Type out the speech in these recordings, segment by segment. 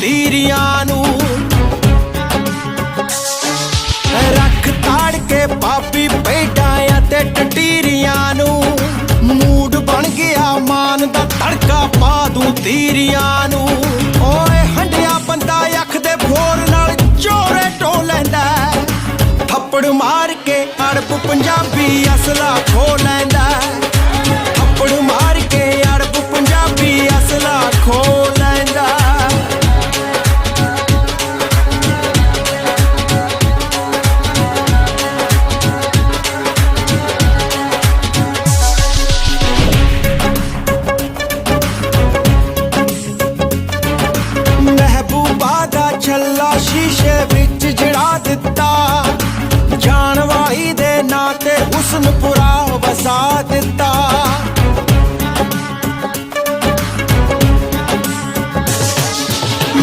तीरियां नू रख ताड़ के पापी भेडां ते टटीरियां नू मूड बन गया मान दा तड़का पा दूं तीरियां नू ओए हंडिया बंदा अख दे फोर नाल चोरे टो लैंदा थप्पड़ मार के अड़ब पंजाबी असला खो लैंदा थप्पड़ मार के अड़ब पंजाबी असला खो लैंदा महबूबा दा छल्ला शीशे विच जड़ा दिता जानवाई दे नाते हुस्नपुरा वसा दिता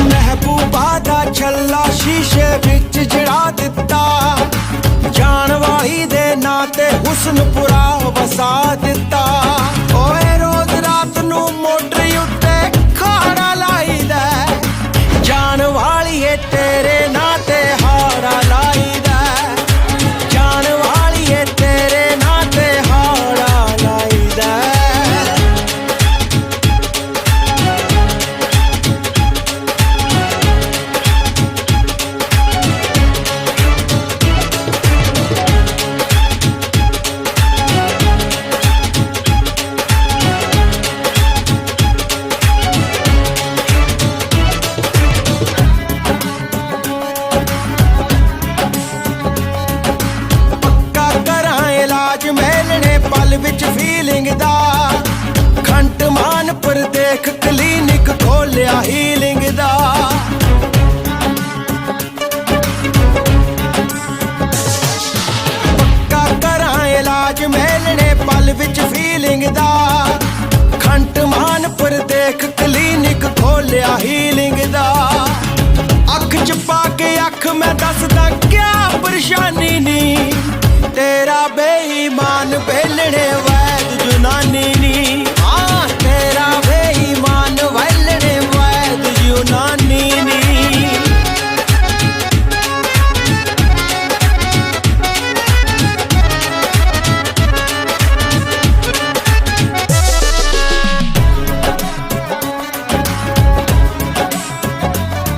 महबूबा दा छल्ला शीशे विच जड़ा दिता जानवाई दे नाते हुस्नपुरा वसा दिता ओए रोज रात नू मोटरी उत्ते खाड़ा लाईदा जान वालिए तेरे नाते हारा लाईदा जान वालिए तेरे नाते हारा लाईदा पल विच फीलिंग दा खंट मान पर देख क्लीनिक खोलिया हीलिंग दा पक्का करां इलाज मेलने पल विच फीलिंग दा खंट मान पर देख क्लीनिक खोलिया हीलिंग दा अख च पा के अख मैं दसदा क्या परेशानी नी तेरा बेईमान बेलने वैद जुनानी नी हाँ तेरा बेईमान बेलने वैद जुनानी नी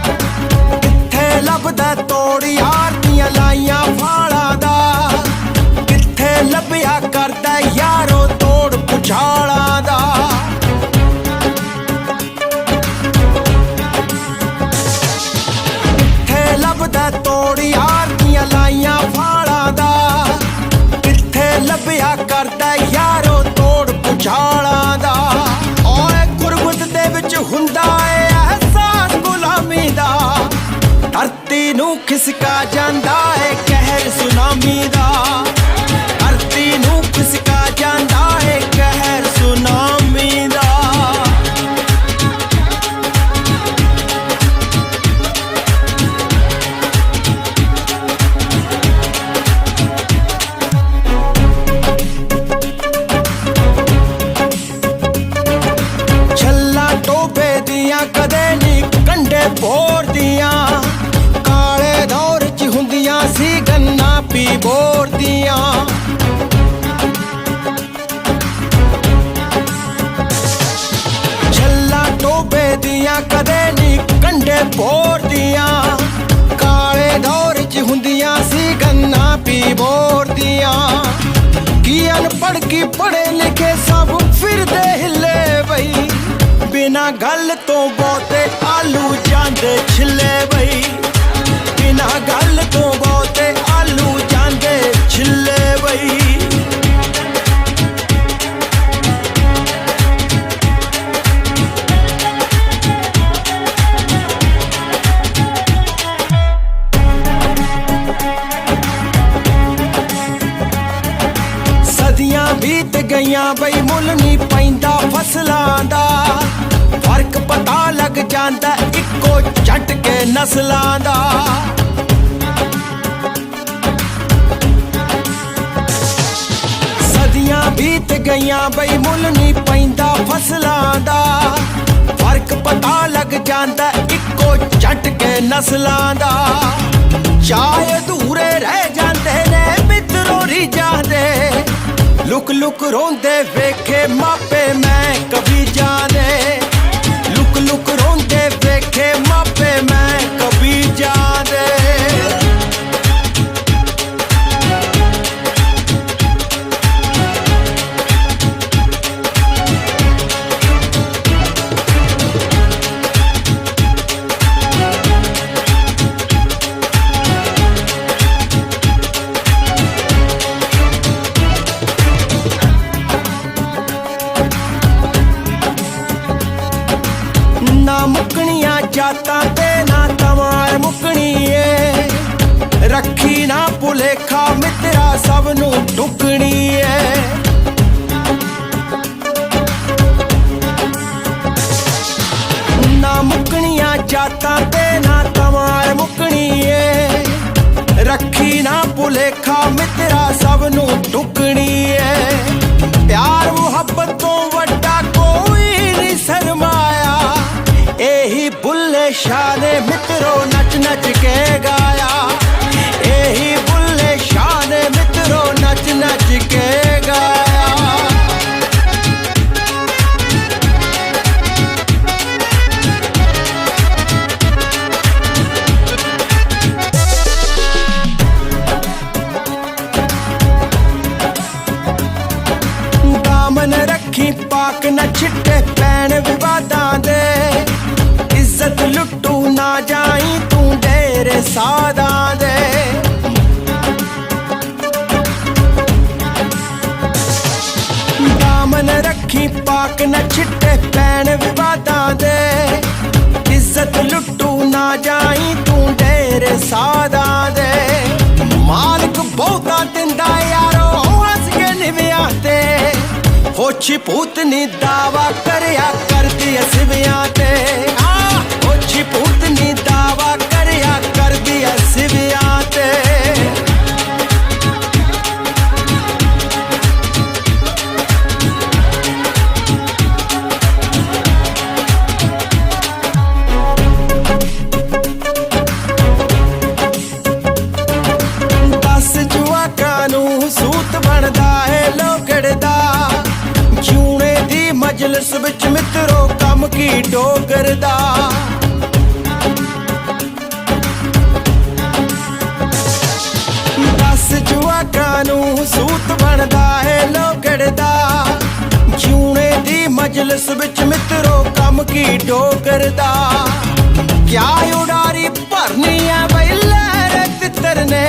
कित्थे लभदा तोड़ यार दियां लाइयां फाड़ा दा ਲੱਭਿਆ ਕਰਦਾ ਯਾਰੋ ਤੋੜ ਪੁਛਾਲਾਂ ਦਾ ਕਿੱਥੇ ਲੱਭਦਾ ਤੋੜ ਯਾਰ ਦੀਆਂ ਲਾਈਆਂ ਫਾਲਾਂ ਦਾ ਕਿੱਥੇ ਲੱਭਿਆ ਕਰਦਾ ਯਾਰੋ ਤੋੜ ਪੁਛਾਲਾਂ ਦਾ ਓਏ ਗੁਰਬਤ ਦੇ ਵਿੱਚ ਹੁੰਦਾ ਏ ਅਹਿਸਾਸ ਗੁਲਾਮੀ ਦਾ ਧਰਤੀ ਨੂੰ ਖਿਸਕਾ ਜਾਂਦਾ ਏ ਕਹਿਰ ਸੁਨਾਮੀ ਦਾ ਧਰਤੀ ਨੂੰ ਖਿਸਕਾ ਜਾਂਦਾ ਏ ਕਹਿਰ ਸੁਨਾਮੀ ਦਾ ਛੱਲਾ ਟੋਬੇ ਦੀਆਂ ਕਦੇ ਨੀ ਕੰਡੇ ਭੋਰ ਦੀਆਂ ਕਾਲੇ ਦੌਰ ਚ ਹੁੰਦੀਆਂ ਸੀ ਗੰਨਾ ਪੀ ਬੋਰ ਦੀਆਂ ਟੋਬੇ ਦੀਆਂ ਕਦੇ ਨੀ ਕੰਡੇ ਭੋਰ ਦੀਆਂ ਕਾਲੇ ਦੌਰ ਚ ਹੁੰਦੀਆਂ ਸੀ ਗੰਨਾ ਪੀ ਬੋਰ ਦੀਆਂ ਕੀ ਅਨਪੜ੍ਹ ਕੀ ਪੜ੍ਹੇ ਲਿਖੇ ਸਭ ਫਿਰਦੇ ਹਿੱਲੇ ਬਈ ਬਿਨਾਂ ਗੱਲ ਤੋਂ ਬਹੁਤੇ ਆਲੂ ਜਾਂਦੇ ਛਿੱਲੇ ਬਈ ਬਿਨਾਂ ਗੱਲ ਤੋਂ ਬਹੁਤੇ ਆਲੂ ਜਾਂਦੇ ਛਿੱਲੇ ਬਈ बीत गईयां बई मुल नहीं पैंदा फसलां दा फर्क पता लग जांदा इक्को झटके नस्लां दा सदियां बीत गईयां बई मुल नहीं पैंदा फसलां दा फर्क फर्क पता लग जांदा इक्को झटके नस्लां दा। चाहे अधूरे रह जांदे ने मित्रों रीझां दे, लुक लुक रोंदे वेखे मापे मैं कभी जाने। लुक लुक रोंदे वेखे मापे मैं कभी जाने। ना मुकनिया जाता ते ना तमार मुकनी है, रखी ना भुलेखा मित्रा सब नू टुकनी है। ना मुकनिया जाता ते ना तमार मुकनी है, रखी ना भुलेखा मित्रा सब नू टुकनी है। प्यार मुहब्बत तो वड्डा कोई नहीं शर्माया, एही बुल्ले शाह ने मित्रों नच नच के गाया। एही बुल्ले शाह ने मित्रों नच नच के गाया। दामन रखी पाक न छिट्टे पैण विवादां दे, इज्जत लुट्टू ना जाई तू डेरे सादां दे। दामन रखी पाक न छिट्टे पैण विवादां दे, इज्जत लुट्टू ना जाई तू डेरे सादां दे। मालिक बहुता दिंदा यारो हस के निव्यां ते, होछी पूतनी दावा करया करदी सिवियां ते। होछी पूतनी दावा करया करदी सिवियां ते। दस जुआकां नू सूत बनदा है लोगड़दा, जूने दी मजलिस विच मित्रों कम की डोगर दा। दस जुआकां नू सूत बनदा है लोगड़दा, जूने दी मजलिस विच मित्रों कम की डोगर दा। क्या उडारी भरनी है बई लहर तितर ने,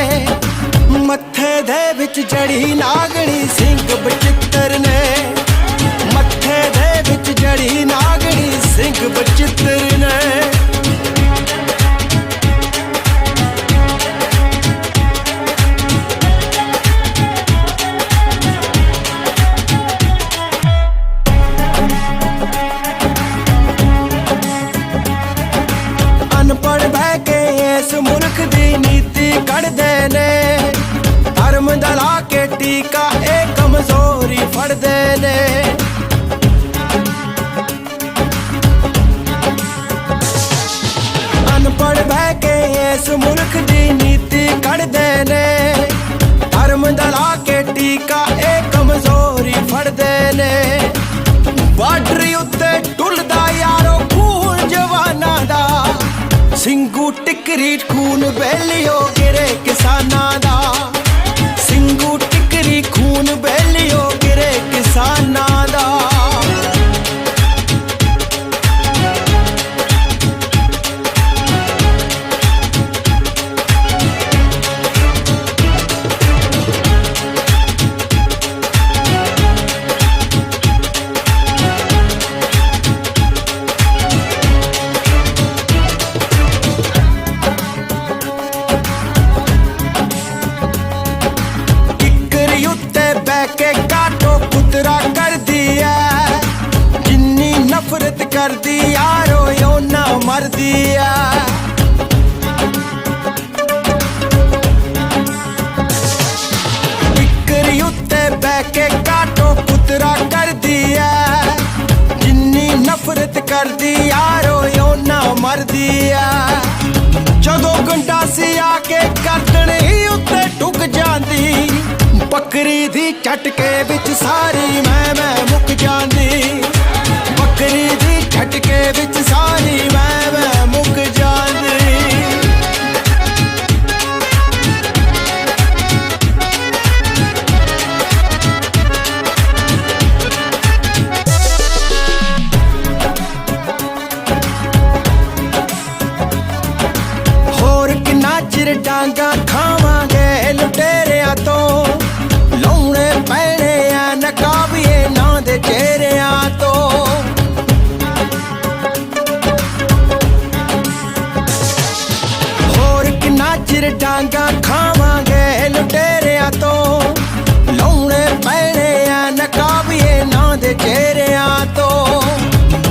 मत्थे दे विच जड़ी नागणी सिंह बचित्तर ने। मत्थे दे विच जड़ी नागणी सिंह बचित्तर ने। अनपढ़ बह के इस मुल्क दी नीति कढ़दे ने, धर्म दला के टीका एक कमजोरी फड़दे ने। अनपढ़ बह के इस मुल्क दी नीति कढ़दे ने, धर्म दला के टीका एक कमजोरी फड़दे ने। बार्डर उत्ते टुलदा यारो खून जवाना दा, सिंगू टिकरी खून बेलियो गिरे किसानां दा। सिंगू टिकरी खून बेलियो गिरे किसानां दा। के काटो कुतरा कर दिया, जिन्नी नफरत कर दी यारो यो ना मर दिया। बिक्री उत्ते बह के काटो कुतरा कर दिया, जिन्नी नफरत कर दी यार ਜਾਂਦੀ ਆ ਜਦੋਂ ਗੰਡਾਸੀ ਆ ਕੇ ਗਰਦਨ ਉੱਤੇ ਟੁੱਕ ਜਾਂਦੀ ਬੱਕਰੀ ਦੀ ਝਟਕੇ ਵਿੱਚ ਸਾਰੀ ਮੈਂ ਮੁੱਕ ਜਾਂਦੀ ਬੱਕਰੀ ਦੀ ਝਟਕੇ ਵਿੱਚ ਸਾਰੀ ਮੈਂ ਮੁੱਕ ਜਾਂਦੀ ਹੋਰ ਕਿੰਨਾ ਚਿਰ ਡਾਂਗਾ ਖਾਵਾਂਗੇ ਲੁਟੇਰਿਆਂ ਤੋਂ ਲਾਉਣੇ ਪੈਣੇ ਆ ਨਕਾਬੀਏ ਨਾਂ ਦੇ ਚਿਹਰਿਆਂ ਤੋਂ ਹੋਰ ਕਿੰਨਾ ਚਿਰ ਡਾਂਗਾ ਖਾਵਾਂਗੇ ਲੁਟੇਰਿਆਂ ਤੋਂ ਲਾਉਣੇ ਪੈਣੇ ਆ ਨਕਾਬੀਏ ਨਾਂ ਦੇ ਚਿਹਰਿਆਂ ਤੋਂ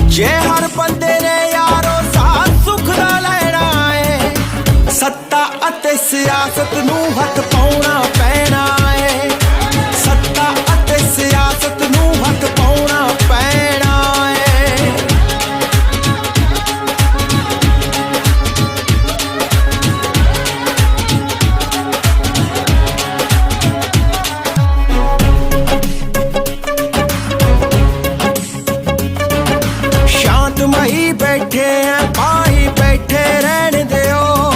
ਜੇ ਹਰ ਬੰਦੇ ਨੇ ਯਾਰੋ ਸਾਥ ਸੁੱਖ ਦਾ ਲੈਣਾ ਏ ਸੱਤਾ ਅਤੇ ਸਿਆਸਤ ਨੂੰ ਹੱਥ ਪਾਉਣਾ ਪੈਣਾ ਏ ਸੱਤਾ ਅਤੇ ਸਿਆਸਤ ਨੂੰ ਹੱਥ ਪਾਉਣਾ ਪੈਣਾ ਏ ਸ਼ਾਂਤਮਈ ਬੈਠੇ ਆ ਭਾਈ ਬੈਠੇ ਰਹਿਣ ਦਿਓ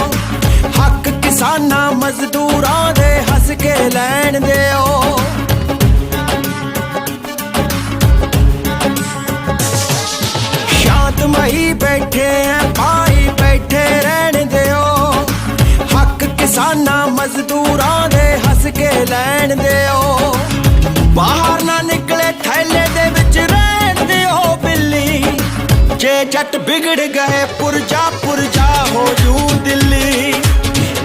ਹੱਕ ਕਿਸਾਨਾਂ ਮਜ਼ਦੂਰਾਂ ਦੇ ਹੱਸ ਕੇ ਲੈਣ ਦਿਓ ਸ਼ਾਂਤਮਈ ਬੈਠੇ ਆ ਭਾਈ ਬੈਠੇ ਰਹਿਣ ਦਿਓ ਹੱਕ ਕਿਸਾਨਾਂ ਮਜ਼ਦੂਰਾਂ ਦੇ ਹੱਸ ਕੇ ਲੈਣ ਦਿਓ ਬਾਹਰ ਨਾ ਨਿਕਲੇ ਥੈਲੇ ਦੇ ਵਿੱਚ ਰਹਿਣ ਦਿਓ ਬਿੱਲੀ ਜੇ ਜੱਟ ਵਿਗੜ ਗਏ ਪੁਰਜਾ ਹੋ ਜੂ ਦਿੱਲੀ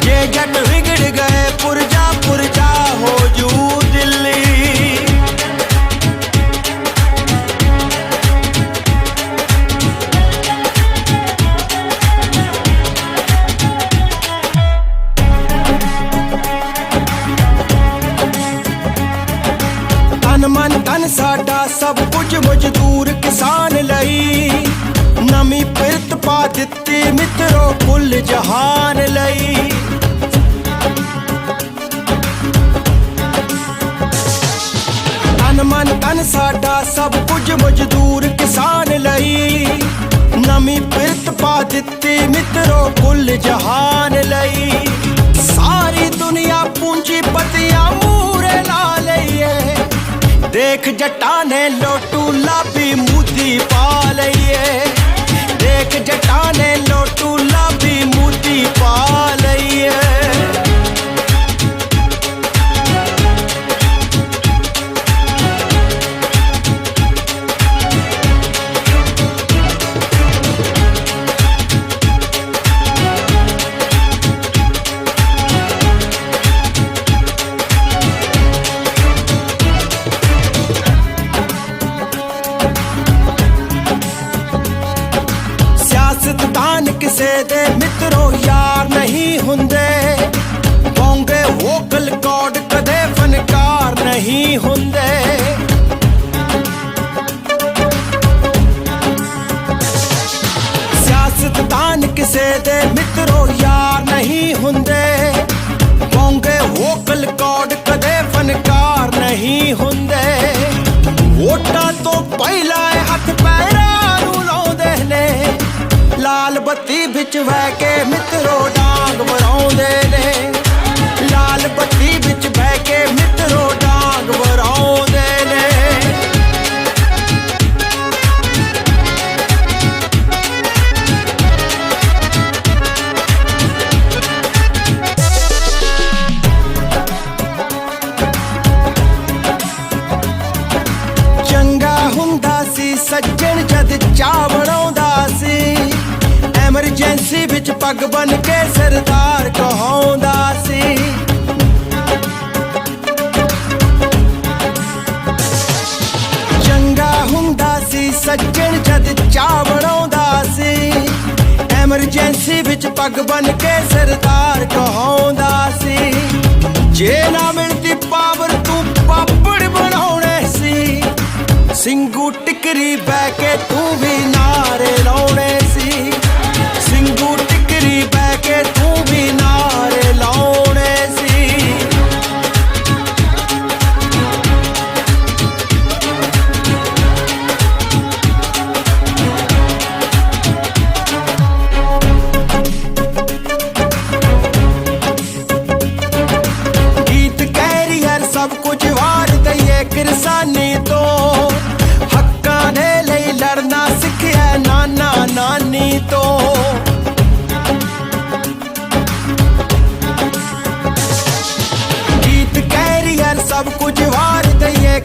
ਜੇ ਜੱਟ ਵਿਗੜ ਗਏ ਪੁਰਜਾ ਹੋ ਜੂ ਦਿੱਲੀ ਤਨ ਮਨ ਧਨ ਸਾਡਾ ਸਭ ਕੁਝ ਮਜ਼ਦੂਰ ਕਿਸਾਨ ਲਈ ਨਵੀਂ ਪਿਰਤ ਪਾ ਦਿੱਤੀ ਮਿੱਤਰੋ ਕੁੱਲ ਜਹਾਨ ਲਈ ਤਨ ਮਨ ਧਨ ਸਾਡਾ ਸਭ ਕੁਝ ਮਜ਼ਦੂਰ ਕਿਸਾਨ ਲਈ ਨਵੀਂ ਪਿਰਤ ਪਾ ਦਿੱਤੀ ਮਿੱਤਰੋ ਕੁੱਲ ਜਹਾਨ ਲਈ ਸਾਰੀ ਦੁਨੀਆ ਪੂੰਜੀਪਤੀਆਂ ਮੂਹਰੇ ਲਾ ਲਈਏ ਦੇਖ ਜੱਟਾਂ ਨੇ ਲੋਟੂ ਲਾਭੀ ਮੂਦੀ ਪਾ ਲਈਏ ਦੇਖ ਜੱਟਾਂ ਨੇ ਲੋਟੂ ਲਾਭੀ ਮੂਦੀ ਪਾ ਲਈਏ ਸਿਆਸਤਦਾਨ ਕਿਸੇ ਦੇ ਮਿੱਤਰੋ ਯਾਰ ਨਹੀਂ ਹੁੰਦੇ ਬੋਂਗੇ ਵੋਕਲ ਕਾਰਡ ਕਦੇ ਫਨਕਾਰ ਨਹੀਂ ਹੁੰਦੇ ਸਿਆਸਤਦਾਨ ਕਿਸੇ ਦੇ ਮਿੱਤਰੋ ਯਾਰ ਨਹੀਂ ਹੁੰਦੇ ਬੋਂਗੇ ਵੋਕਲ ਕਾਰਡ ਕਦੇ ਫਨਕਾਰ ਨਹੀਂ ਹੁੰਦੇ ਵੋਟਾਂ ਤੋਂ ਪਹਿਲਾਂ ਹੱਥ ਪੈਰਾਂ ਨੂੰ ਲਾਉਂਦੇ ਨੇ ਲਾਲ ਬੱਤੀ ਵਿੱਚ ਬਹਿ ਕੇ ਮਿੱਤਰੋ ਡਾਂਗ ਵਰਾਉਂਦੇ ਨੇ ਲਾਲ ਬੱਤੀ ਵਿੱਚ ਬਹਿ ਕੇ ਮਿੱਤਰੋ ਡਾਂਗ ਵਰਾਉਂਦੇ ਨੇ ਚੰਗਾ ਹੁੰਦਾ ਸੀ ਸੱਜਣ ਜਦ ਚਾਹ ਬਣਾਉਂਦਾ ਸੀ ਐਮਰਜੈਂਸੀ ਵਿੱਚ ਪੱਗ ਬਨ ਕੇ ਸਰਦਾਰ ਕਹਾਉਂਦਾ ਸੀ ਚੰਗਾ ਹੁੰਦਾ ਸੀ ਸੱਜਣ ਜਦ ਚਾਹ ਬਣਾਉਂਦਾ ਸੀ ਐਮਰਜੈਂਸੀ ਵਿੱਚ ਪੱਗ ਬਨ ਕੇ ਸਰਦਾਰ ਕਹਾਉਂਦਾ ਸੀ ਜੇ ਨਾ ਮਿਲਦੀ ਪਾਵਰ ਤੂੰ ਪਾਪੜ ਬਣਾਉਣੇ ਸੀ ਸਿੰਘੂ ਟਿਕਰੀ ਬਹਿ ਕੇ ਤੂੰ ਵੀ ਨਾਰੇ ਲਾਉਣੇ ਸੀ ਸਿੰਘੂ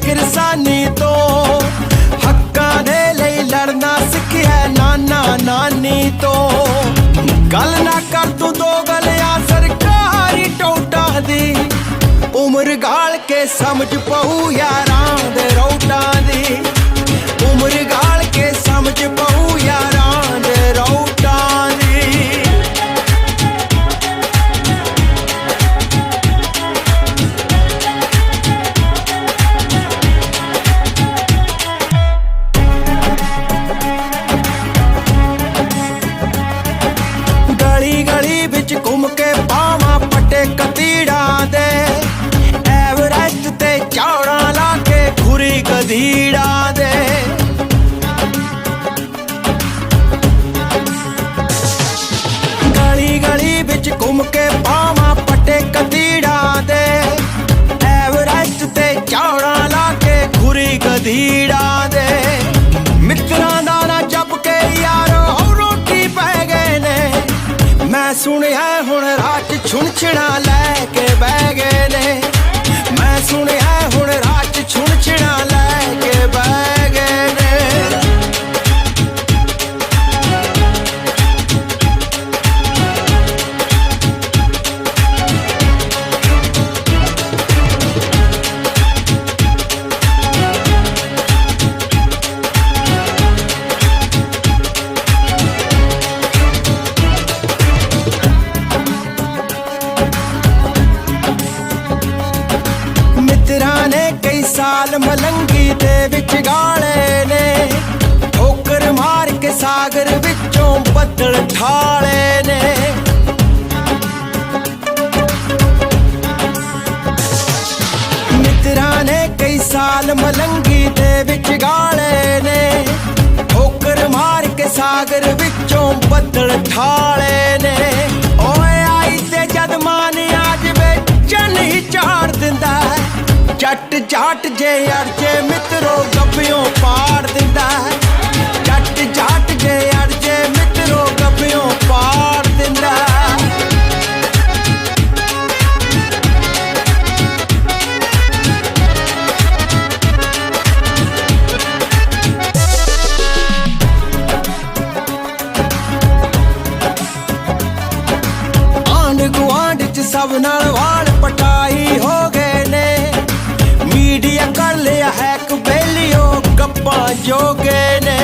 किरसानी तो हक्कां दे लई लड़ना सिखिया नाना नानी तो गल ना कर तू दो गलियां सरकारी टोटा दी उम्र गाल के समझ पऊ यारां दे रौटां दी उम्र गाल के समझ पऊ यारां दे रौटां दी गली गली बिच घूम के पावां पट्टे कतीड़ा दे एवरेस्ट ते चौड़ा ला के खुरी गधीड़ा दे गली गली बिच घूम के पावां पट्टे कतीड़ा दे एवरेस्ट ते चौड़ा ला के खुरी गधीड़ा दे मित्रां दा ना जप के यारो रोटी पै गए ने मैं सुनिया हुण रात छुनछिना लैके बह गए ने मैं सुनिया हुण रात छुनछिना लैके बह गए ने मित्रां ने कई साल मलंगी दे विच गाले ने ठोकर मार के सागर विचों बदल ठाले ने मित्रां ने कई साल मलंगी दे विच गाले ने ठोकर मार के सागर विचों बदल ठाले ने ओए आई ते जद मान आज वे चन ही चाड़ दिंदा जट जाट जे अड़जे मित्रो गब्बियों पाड़ दिंदा जट जाट जे अड़जे मित्रो गब्बियों पाड़ दिंदा आंढ गुआंढ च सब नाल वाल पटाई हो गए ने मीडिया कर लिया है कबेलियो गप्पा जोगे ने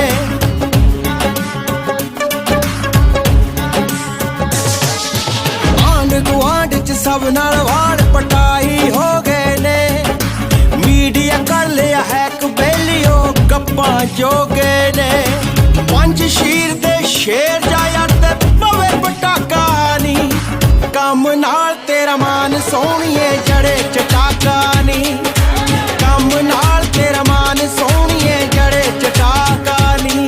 आंढ गुआंढ च सब नाल वाड़ पटाई हो गए ने मीडिया कर लिया है कबेलियो गप्पा जोगे ने पंज शीर दे शेर जाया ते पवे पटाका नी कम नाल तेरा मान सोहणीए जड़े चटाका नी कम नाल तेरा मान सोहणीए जड़े चटाका नी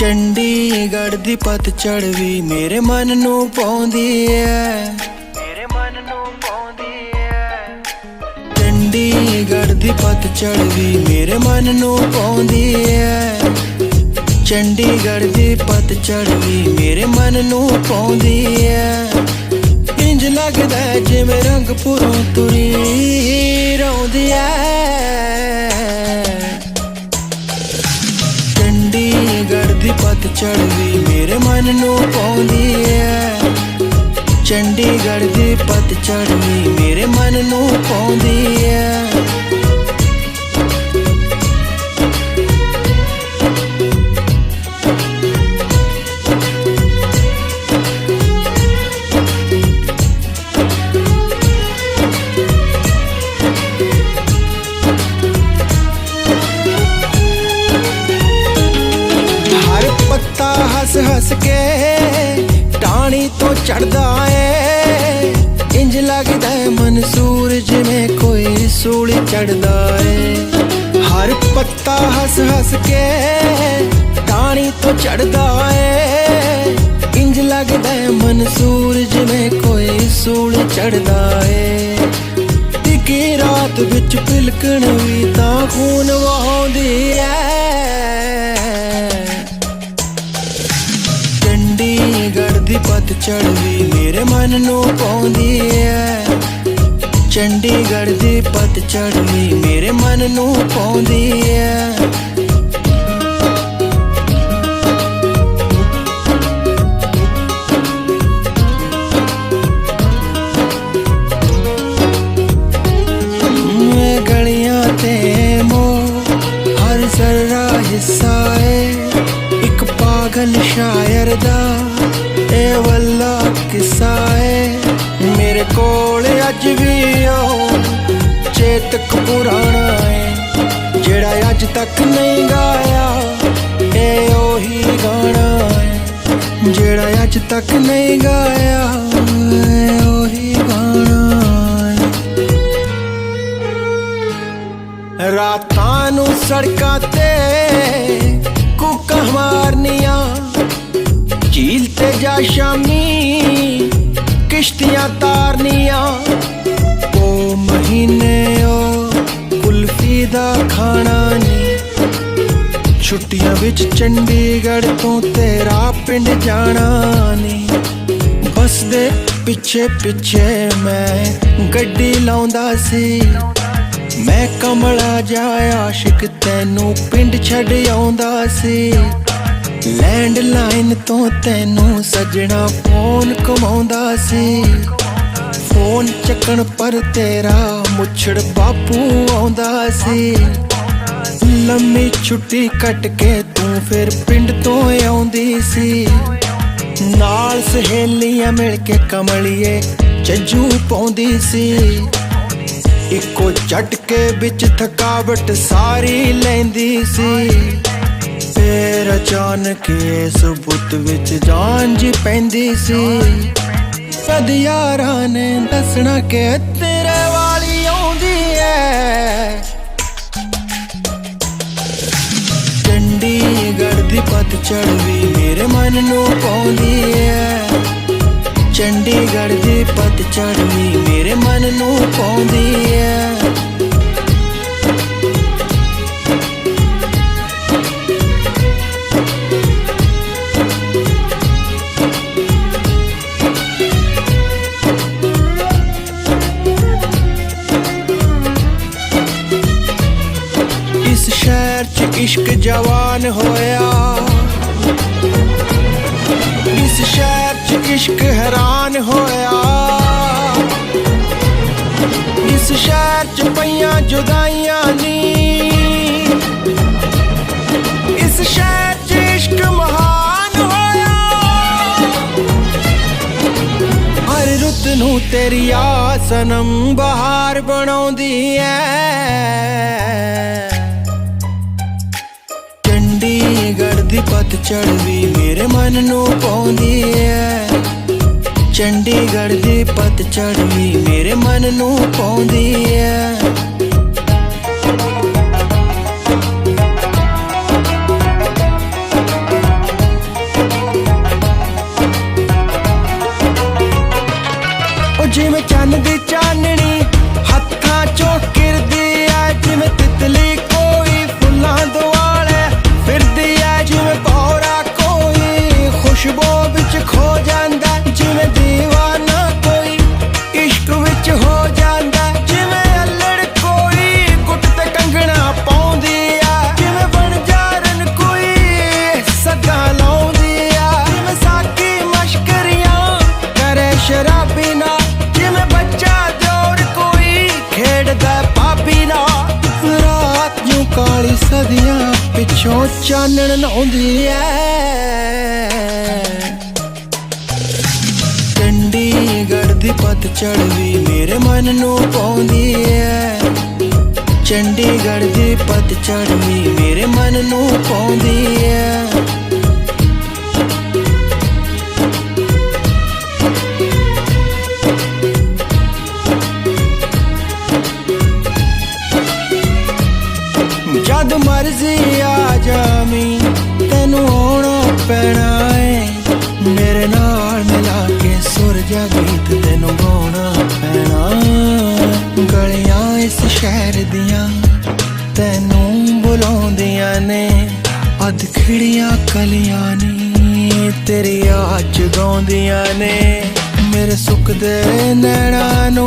ਚੰਡੀਗੜ੍ਹ ਦੀ ਪਤਝੜ ਵੀ ਮੇਰੇ ਮਨ ਨੂੰ ਪਾਉਂਦੀ ਐ ਮੇਰੇ ਮਨ ਨੂੰ ਪਾਉਂਦੀ ਐ ਚੰਡੀਗੜ੍ਹ ਦੀ ਪਤਝੜ ਵੀ ਮੇਰੇ ਮਨ ਨੂੰ ਪਾਉਂਦੀ ਐ ਚੰਡੀਗੜ੍ਹ ਦੀ ਪਤਝੜ ਵੀ ਮੇਰੇ ਮਨ ਨੂੰ ਪਾਉਂਦੀ ਐ ਇੰਜ ਲੱਗਦਾ ਜਿਵੇਂ ਰੰਗਪੁਰੋਂ ਤੁਰੀ ਰੋਂਦੀ ਐ ਚੰਡੀਗੜ੍ਹ ਦੀ ਪਤਝੜ ਵੀ ਮੇਰੇ ਮਨ ਨੂੰ ਪਾਉਂਦੀ ਐ ਚੰਡੀਗੜ੍ਹ ਦੀ ਪਤਝੜ ਵੀ ਮੇਰੇ ਮਨ ਨੂੰ ਪਾਉਂਦੀ ਐ हंस हंस के टाणी ਪਾਣੀ ਤੋਂ ਚੜਦਾ ਏ ਇੰਜ ਲੱਗਦਾ ਮਨਸੂਰ ਜਿਵੇਂ ਕੋਈ ਸੂਲੀ ਚੜਦਾ ਏ ਹਰ ਪੱਤਾ ਹੱਸ ਹੱਸ ਕੇ ਟਾਣੀ ਤੋਂ ਚੜਦਾ ਏ ਇੰਜ ਲੱਗਦਾ ਮਨਸੂਰ ਜਿਵੇਂ ਕੋਈ ਸੂਲੀ ਚੜਦਾ ਏ ਟਿੱਕੀ ਰਾਤ ਵਿੱਚ ਪਿਲਕਣ ਵੀ ਤਾਂ ਖੂਨ ਵਹਾਉਂਦੀ ਐ ਚੰਡੀਗੜ੍ਹ ਦੀ ਪਤਝੜ ਵੀ ਮੇਰੇ ਮਨ ਨੂੰ ਪਾਉਂਦੀ ਐ ਚੰਡੀਗੜ੍ਹ ਦੀ ਪਤਝੜ ਵੀ ਮੇਰੇ ਮਨ ਨੂੰ ਪਾਉਂਦੀ ਐ ਗਲੀਆਂ ਤੇ ਮੋਹ ਹਰ ਜ਼ਰਾ ਹਿੱਸਾ ਏ ਇੱਕ ਪਾਗਲ ਸ਼ਾਇਰ ਦਾ ਇਹ ਵੱਲਾ ਕਿੱਸਾ ਏ ਮੇਰੇ ਕੋਲ ਅੱਜ ਵੀ ਉਹ ਚੇਤਕ ਪੁਰਾਣਾ ਏ ਜਿਹੜਾ ਅੱਜ ਤੱਕ ਨਹੀਂ ਗਾਇਆ ਇਹ ਉਹੀ ਗਾਣਾ ਏ ਜਿਹੜਾ ਅੱਜ ਤੱਕ ਨਹੀਂ ਗਾਇਆ ਇਹ ਉਹੀ ਗਾਣਾ ਏ ਰਾਤਾਂ ਨੂੰ ਸੜਕਾਂ ਤੇ ਕੂਕਾਂ ਮਾਰਨੀਆਂ ਝੀਲ ਤੇ ਜਾ ਸ਼ਾਮੀ ਕਿਸ਼ਤੀਆਂ ਤਾਰਨੀਆਂ ਉਹ ਮਹੀਨੇ ਉਹ ਕੁਲਫੀ ਦਾ ਖਾਣਾ ਨੀ ਛੁੱਟੀਆਂ ਵਿੱਚ ਚੰਡੀਗੜ੍ਹ ਤੋਂ ਤੇਰਾ ਪਿੰਡ ਜਾਣਾ ਨੀ ਬੱਸ ਦੇ ਪਿੱਛੇ ਪਿੱਛੇ ਮੈਂ ਗੱਡੀ ਲਾਉਂਦਾ ਸੀ ਮੈਂ ਕਮਲਾ ਜਾ ਆਸ਼ਿਕ ਤੈਨੂੰ ਪਿੰਡ ਛੱਡ ਆਉਂਦਾ ਸੀ ਲੈਂਡਲਾਈਨ ਤੋਂ ਤੈਨੂੰ ਸੱਜਣਾ ਫੋਨ ਕਮਾਉਂਦਾ ਸੀ ਫੋਨ ਚੱਕਣ ਪਰ ਤੇਰਾ ਮੁੱਛੜ ਬਾਪੂ ਆਉਂਦਾ ਸੀ ਲੰਮੀ ਛੁੱਟੀ ਕੱਟ ਕੇ ਤੂੰ ਫਿਰ ਪਿੰਡ ਤੋਂ ਆਉਂਦੀ ਸੀ ਨਾਲ ਸਹੇਲੀਆਂ ਮਿਲ ਕੇ ਕਮਲੀਏ ਚੱਜੂ ਪਾਉਂਦੀ ਸੀ ਇੱਕੋ ਝਟਕੇ ਵਿੱਚ ਥਕਾਵਟ ਸਾਰੀ ਲੈਂਦੀ ਸੀ ਫੇਰ ਅਚਾਨਕ ਇਸ ਬੁੱਤ ਵਿੱਚ ਜਾਨ ਜੀ ਪੈਂਦੀ ਸੀ ਸਦ ਯਾਰਾਂ ਨੇ ਦੱਸਣਾ ਕਿ ਤੇਰੇ ਵਾਲੀ ਆਉਂਦੀ ਐ ਚੰਡੀਗੜ੍ਹ ਦੀ ਪਤਝੜ ਵੀ ਮੇਰੇ ਮਨ ਨੂੰ ਪਾਉਂਦੀ ਐ ਚੰਡੀਗੜ੍ਹ ਦੀ ਪਤਝੜ ਵੀ ਮੇਰੇ ਮਨ ਨੂੰ ਪਾਉਂਦੀ ਐ ਇਸ ਸ਼ਹਿਰ 'ਚ ਇਸ਼ਕ ਜਵਾਨ ਹੋਇਆ ਇਸ ਸ਼ਹਿਰ 'ਚ ਇਸ਼ਕ ਹੈਰਾਨ ਹੋਇਆ ਇਸ ਸ਼ਹਿਰ 'ਚ ਪਈਆਂ ਜੁਦਾਈਆਂ ਨੀ ਇਸ ਸ਼ਹਿਰ 'ਚ ਇਸ਼ਕ ਮਹਾਨ ਹੋਇਆ ਹਰ ਰੁੱਤ ਨੂੰ ਤੇਰੀ ਆ ਸਨਮ ਬਹਾਰ ਬਣਾਉਂਦੀ ਐ ਚੰਡੀਗੜ੍ਹ ਦੀ ਪਤਝੜ ਵੀ ਮੇਰੇ ਮਨ ਨੂੰ ਪਾਉਂਦੀ ਐ ਚੰਡੀਗੜ੍ਹ ਦੀ ਪਤਝੜ ਵੀ ਮੇਰੇ ਮਨ ਨੂੰ ਪਾਉਂਦੀ ਐ ਉਹ ਜਿਵੇਂ ਚੰਨ ਦੀ ਚਾਨਣੀ ਹੱਥਾਂ ਚੋਂ ਕਿਰਦੀ ਐ ਜਿਵੇਂ ਤਿਤਲੀ ਕੋਈ ਫੁੱਲਾਂ ਦੁਆਲੇ ਫਿਰਦੀ ਐ ਜਿਵੇਂ ਭੌਰਾ ਕੋਈ ਖੁਸ਼ਬੂ ਵਿੱਚ ਖੋ ਜਾਂਦਾ ਜਿਵੇਂ ਦੀਵਾਨਾ ਕੋਈ ਇਸ਼ਕ ਵਿੱਚ ਹੋ ਜਾਂਦਾ ਜਿਵੇਂ ਅਲੜ ਕੋਈ ਗੁੱਟ ਤੇ ਕੰਗਣਾ ਪਾਉਂਦੀ ਆ ਜਿਵੇਂ ਵਣਜਾਰਨ ਕੋਈ ਸੱਦਾ ਲਾਉਂਦੀ ਆ ਜਿਵੇਂ ਸਾਕੀ ਮਸ਼ਕਰੀਆਂ ਕਰੇ ਸ਼ਰਾਬੀ ਨਾਲ ਜਿਵੇਂ ਬੱਚਾ ਦੌੜ ਕੋਈ ਖੇਡਦਾ ਪਾਪੀ ਨਾਲ ਰਾਤ ਨੂੰ ਕਾਲੀ ਸਦੀਆਂ ਪਿੱਛੋਂ ਚਾਨਣ ਲਾਉਂਦੀ ਐ ਚੰਡੀਗੜ੍ਹ ਦੀ ਪਤਝੜ ਵੀ ਮੇਰੇ ਮਨ ਨੂੰ ਪਾਉਂਦੀ ਐ ਚੰਡੀਗੜ੍ਹ ਦੀ ਪਤਝੜ ਵੀ ਮੇਰੇ ਮਨ ਨੂੰ ਪਾਉਂਦੀ ਐ जामी तेनू आउणा पैना है मेरे नाल मिला के सुर जा गीत तेनू गाउणा पैना गलियां इस शहर दियां तेनू बुलाउंदियां ने अध खिड़ियां कलियां नी तेरी याद जगाउंदियां ने मेरे सुकदे नैना नू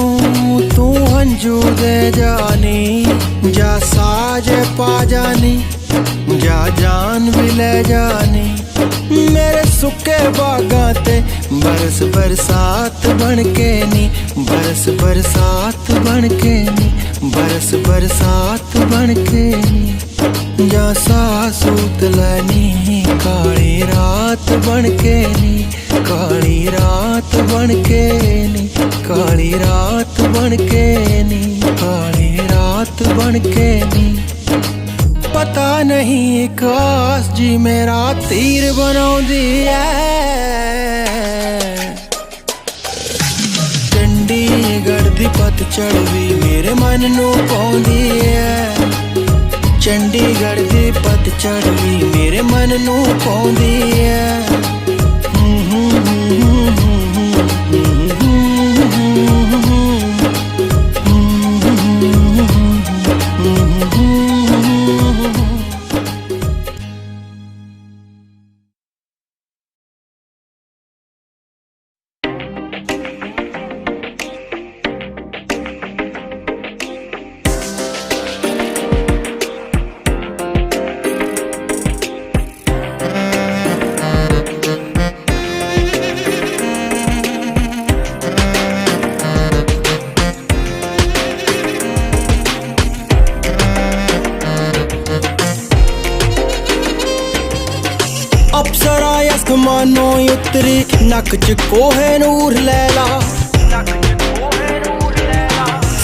तू हंजू दे जानी जा साज पा जानी जा जान भी ले जानी मेरे सुके बागां ते बरस बरसात बन के नी बरस बरसात बन के नी बरस बरसात बन के नी जा सासूत लैनी काली रात बन के नी काली रात बन के नी काली रात बन के नी काली रात बन के नी पता नहीं काश जी मेरा तीर बनाउंदी है चंडीगढ़ दी पतझड़ भी मेरे मन नू पाउंदी है चंडीगढ़ दी पतझड़ भी मेरे मन नू पाउंदी है अप्सरा आसमानों उतरी नक च कोहे नूर लैला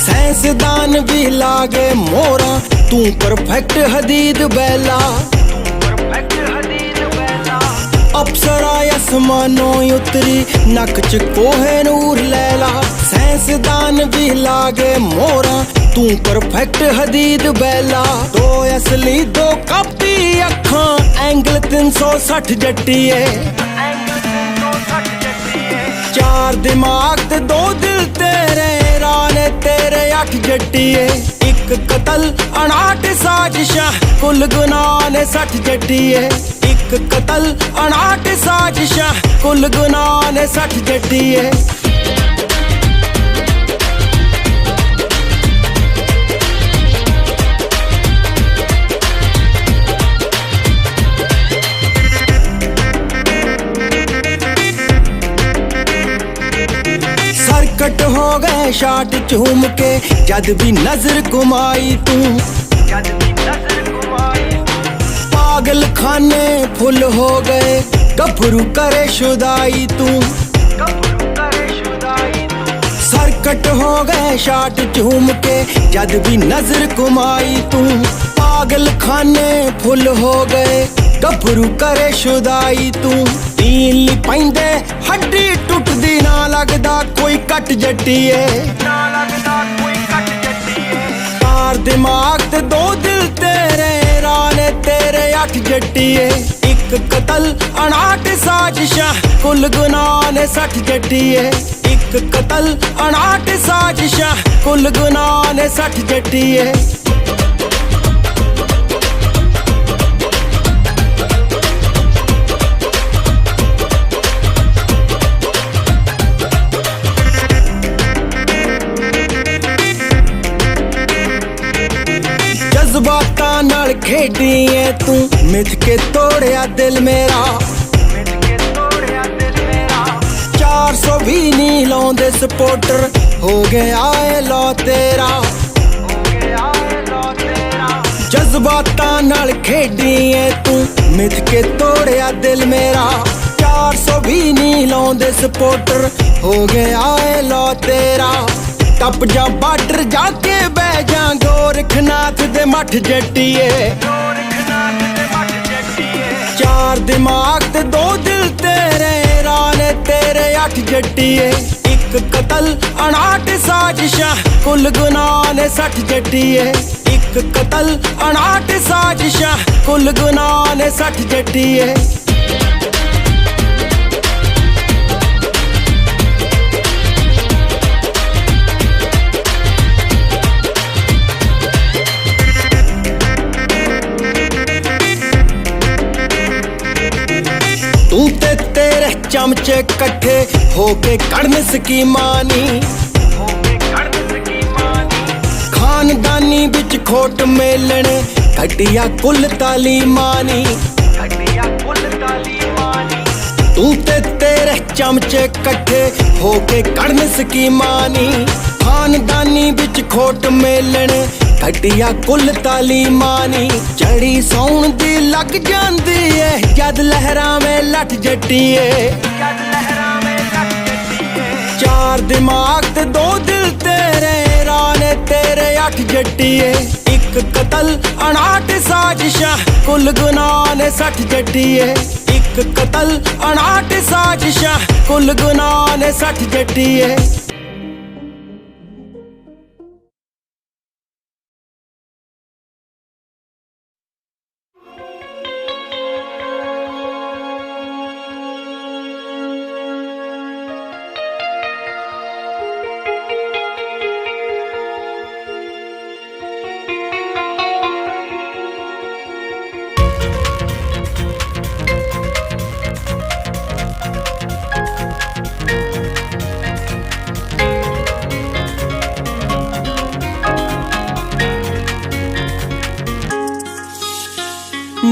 साइंसदान भी लागे मोरा तू परफेक्ट हदीद बैला अप्सरा आसमानों उतरी नक च कोहे नूर लैला साइंसदान भी लागे मोरा तू परफेक्ट हदीद बैला दो असली दो कापी अखां एंगल 360 जट्टीए चार दिमाग ते दो दिल तेरे राने तेरे 8 जट्टीए एक कतल 59 साजिशां कुल गुनाह ने 60 जट्टीए एक कतल 59 साजिशां कुल गुनाह ने 60 जट्टीए कट हो गए शाट चूम के जद भी नजर घुमाई तू पागल खाने फुल हो गए गभरू करे शुदाई तू सरकट हो गए शाट चूम के जद भी नजर घुमाई तू पागल खाने फुल हो गए गभरू करे शुदाई तू तीन ली पैंदे हड्डी टुटदी ना लगदा कोई कट जट्टीए चार दिमाग ते दो दिल तेरे राने तेरे 8 जट्टीए एक कतल 59 साजिशां कुल गुनाह ने 60 जट्टीए एक कतल 59 साजिशां कुल गुनाह ने 60 जट्टीए जज्बातां नाल खेडी है तू मिथ के तोड़िया दिल मेरा 400 भी नहीं लाउंदे सपोर्टर हो गया है लो तेरा जज्बातां नाल खेडी है तू मिथ के तोड़िया दिल मेरा 400 भी नहीं लाउंदे सपोर्टर हो गया है लो तेरा टप जा बार्डर जाके बह जा गोरखनाथ दे मठ जट्टीए चार दिमाग ते दो दिल तेरे राने तेरे 8 जट्टीए एक कतल 59 साजिशां कुल गुनाह ने 60 जट्टीए एक एक कतल 59 साजिशां कुल गुनाह ने 60 जट्टिए तू ते तेरे चमचे कट्ठे होके कड़न स्कीमानी खानदानी बिच खोट मेलने घटिया कुल तालीमानी तू ते तेरे चमचे कट्ठे होके कड़न स्कीमानी खानदानी बिच खोट मेलने घटिया कुल तालीमानी चढ़ी सौन दी लग जांदी है जद लहरां में लठ जट्टिए चार दिमाग ते दो दिल तेरे राने तेरे 8 जट्टिए एक कतल 59 साजिशां कुल गुनाह ने 60 जट्टिए एक कतल 59 साजिशां कुल गुनाह ने 60 जट्टिए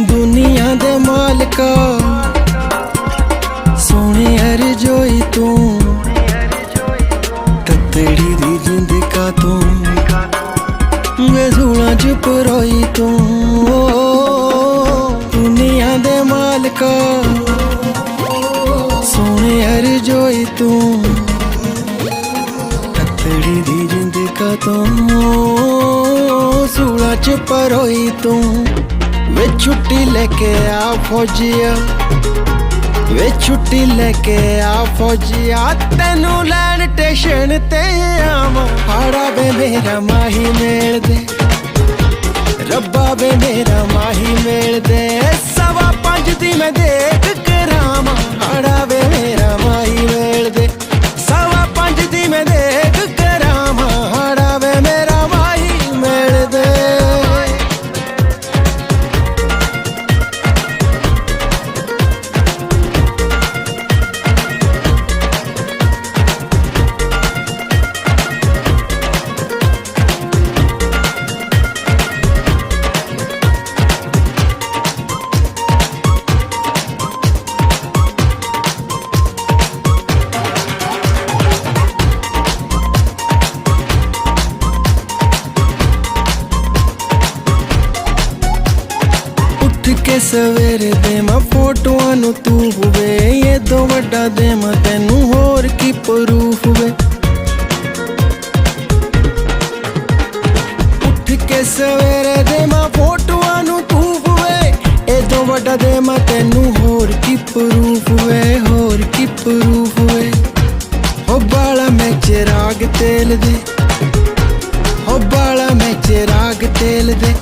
दुनिया दे मालका सोने अरजोई तू ततड़ी दी जिंद का तू वे झूला चुप रोई तू दुनिया दे मालका सोने अरजोई तू ततड़ी दी जिंद का तू झूला चुप रोई तू वे छुट्टी लेके आ फौजिया वे छुट्टी लेके आ फौजिया तेनू लैन स्टेशन ते आवां हाड़ा वे मेरा माही मेल दे रब्बा वे मेरा माही मेल दे 5:15 दी मैं देख करावां हाड़ा वे मेरा माही मेल दे 5:15 दी मैं देख करावां हाड़ा वे मेरा माही मेल दे के सवेरे दे मैं फोटोआं नू तू हुए ये दो वड्डा दे मैं तैनू होर की प्रूफ हुए उठ के सवेरे दे मैं फोटोआं नू तू हुए ये दो वड्डा दे मैं तैनू होर की प्रूफ हुए होर की प्रूफ हुए हो बाला मैं चिराग तेल दे हो बाला मैं चिराग तेल दे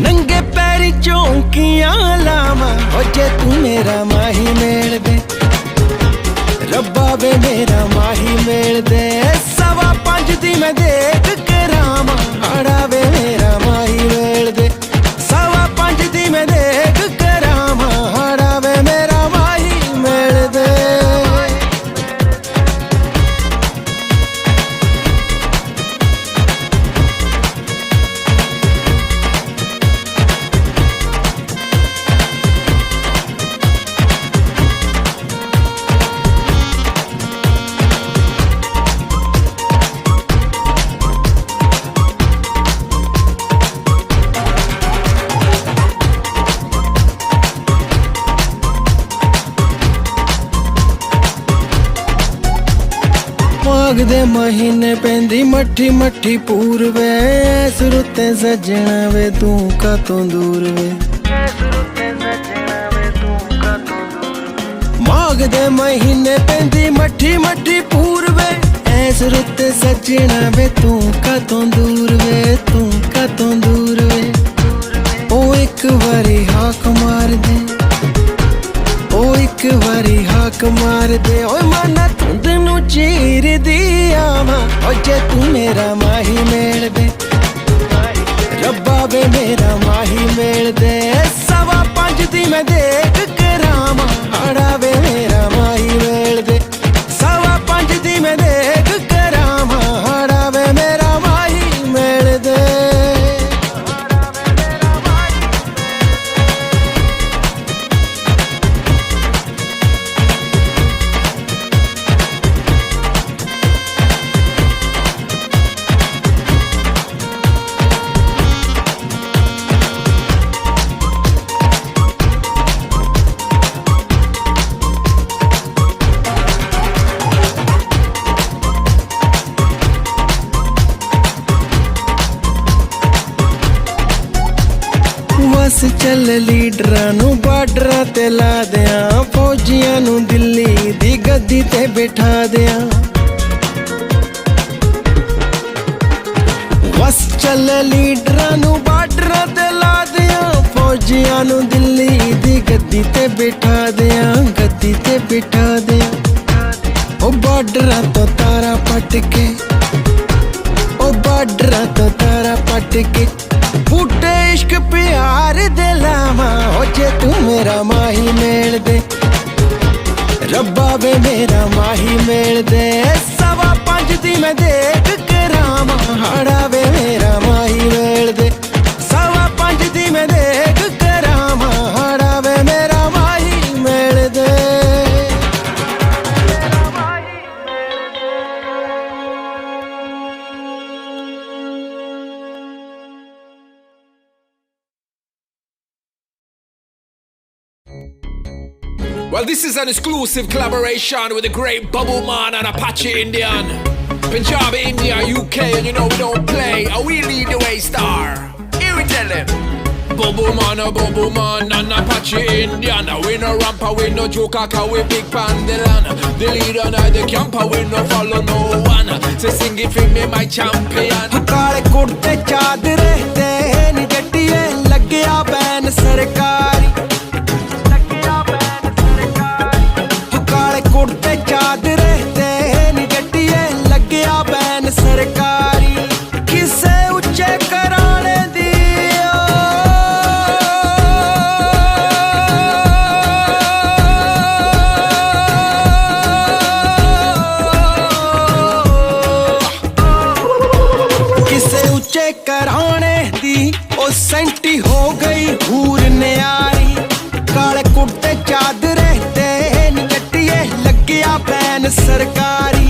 नंगे पैरी चौंकियां लावा हो जे तू मेरा माही मेल दे रब्बा वे मेरा माही मेल दे 5:15 दी मैं देख करावां हाड़ा वे मेरा माही मेल दे 5:15 दी मैं देख करावां हाड़ा वे मेरा माही मेल दे माघ दे महीने पेंदी मट्ठी मट्ठी पूरवे सुरते सजना वे तू का तो दूर वे माघ दे महीने पेंदी मट्ठी मट्ठी पूरवे ऐस रुते सजना वे तू का तो दूर वे तू का तो दूर वे एक वारी हाक मार दे, ओ एक वारी हाक मार दे। ओए माना धुंद नू चीर दी आवां, ओ जे तू मेरा माही मेल दे, रब्बा वे मेरा माही मेल दे। 5:15 दी मैं देख करावां, हाड़ा वे मेरा माही मेल दे। 5:15 दी मैं देख करावां, हाड़ा वे मेरा माही मेल दे। बस चल लीडरां नू बार्डरां ते ला दियां, फौजियां नू दिल्ली दी गद्दी ते बिठा दियां। बस चल लीडरां नू बार्डरां ते ला दियां, फौजियां नू दिल्ली दी गद्दी ते बिठा दियां, गद्दी ते बिठा दियां। ओ बार्डरां तो तारा पट के, ओ बार्डरां तो तारा पट के, बूटे इश्क प्यार दे लावां, हो जे तू मेरा माही मेल दे, रब्बा वे मेरा माही मेल दे। 5:15 दी मैं देख करावां, हाड़ा वे मेरा माही मेल दे। 5:15 दी मैं देख करावां, हाड़ा वे मेरा माही मेल दे। Well, this is an exclusive collaboration with the great Bubble Man and Apache Indian. Punjab, India, UK, and you know we don't play. We lead the way star. Here we tell them. Bubble Man and Apache Indian. We no ramper, we no joker, cause we big pan the land. The leader and the camper, we no follow no one. So sing it for me, my champion. काले कुर्ते चादरे ते निगटिए लग्या ban सरकारी, काले कुर्ते चादरे ते निगटिए लग्या ban सरकारी। किसे उच्चे कराने दी कराने दी ओ सेंटी हो गई हूर न्यारी। काले कुर्ते चादरे ते निगटिए लग्या बैन सरकारी,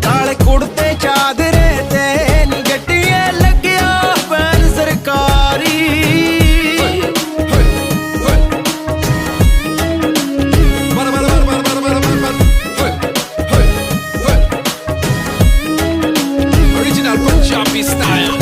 काले कुर्ते चादरे ते निगटिए लग्या बैन सरकारी। Original Punjabi style.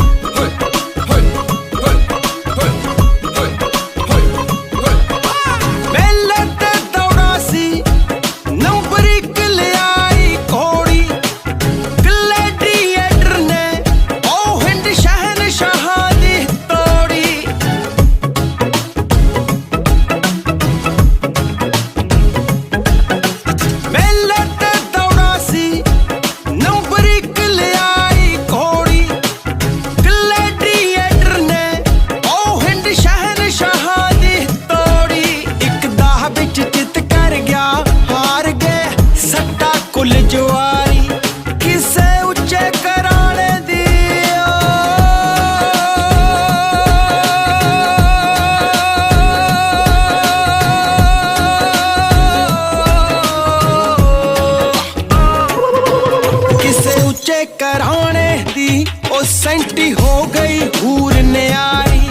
कराने दी ओ सेंटी हो गई हूर न्यारी।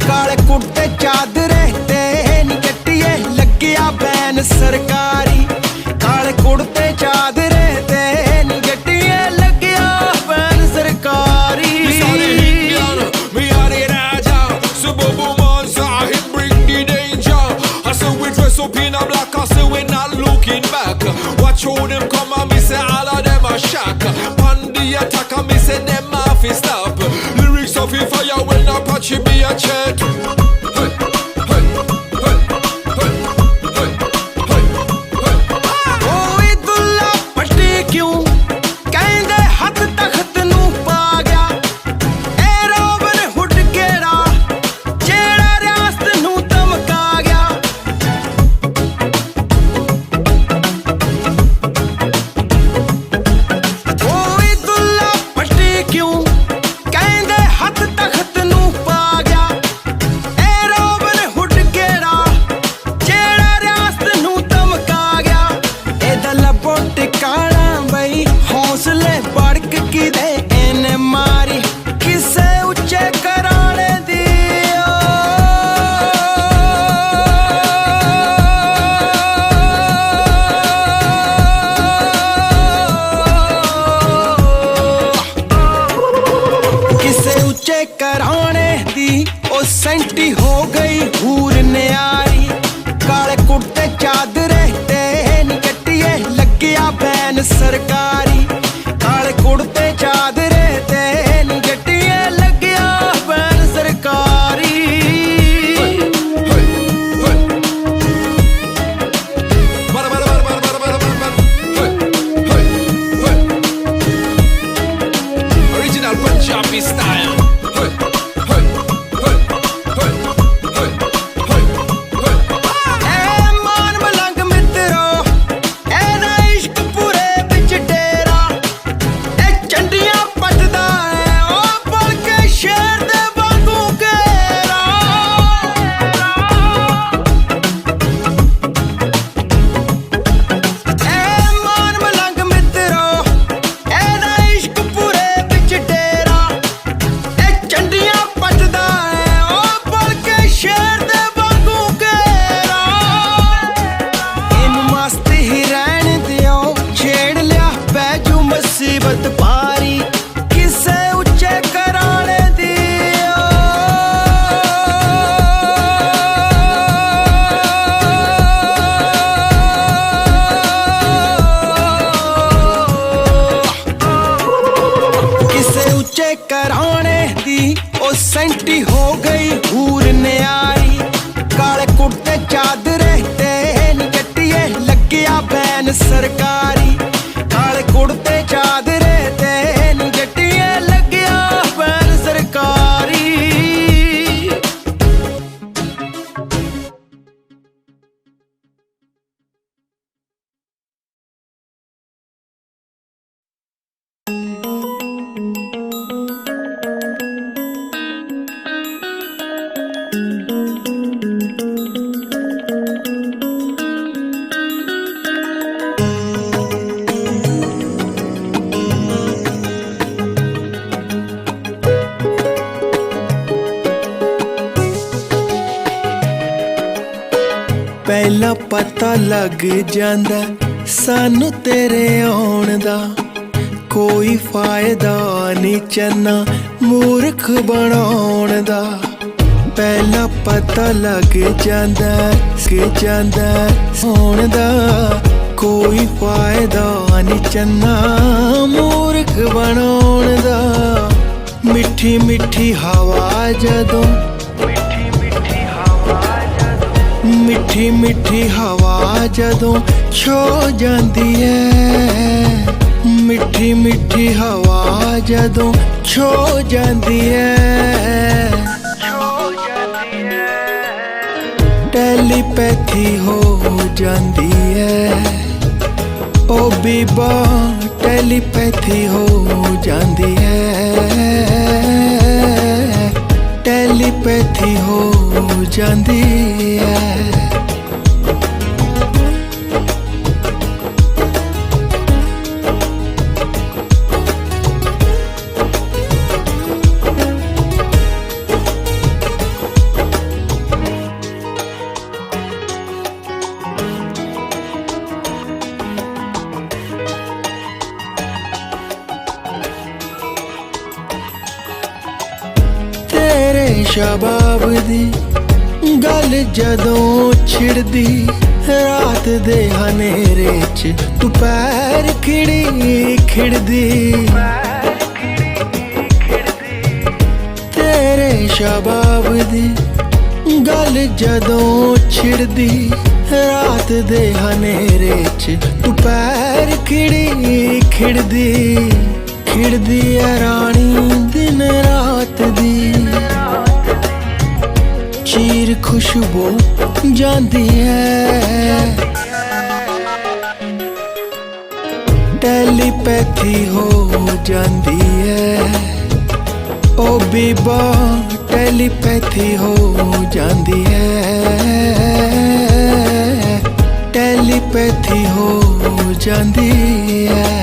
काले कुर्ते चादरे ते निगटिए लग्या बैन सरकारी, काले कुर्ते चादरे ते निगटिए लग्या बैन सरकारी। Me are the Raja, so Bubble Man Sahib bring the danger. I say we dress up in a black, I say we not looking back. Watch how them come and me say all of them are shock. Attack and me say them off stop. Lyrics of fire when Apache be a chat. सरकारी काले कुड़ते चादरे ते नी जट्टिए लग्या ban सरकारी। पहला पता लग जांदा सानू तेरे आउण दा, कोई फायदा नहीं चन्ना मूर्ख बनाउण दा। पहला पता लग जांदा आउण दा, कोई फायदा नहीं चन्ना मूर्ख बनाउण दा। मिठी मिठी हवा जदों मिठी मिठी हवा जदों छो जांदी है, मिठी मिठी हवा जदों छो जांदी है। टेलीपैथी हो जांदी है ओ बीबा, टेलीपैथी हो जांदी है, टेलीपैथी हो जांदी है। शबाब दी गल जदों छिड़दी, रात दे हनेरे च दुपहर खिड़ी खिड़दी। तेरे शबाब दी गल जदों छिड़दी, रात दे हनेरे च दुपहर खिड़ी खिड़दी। खिड़दी है रानी दिन रात दी, चीर खुशबू जांदी है। टेलीपैथी हो जांदी है ओ बीबा, टेलीपैथी हो जांदी है, टेलीपैथी हो जांदी है।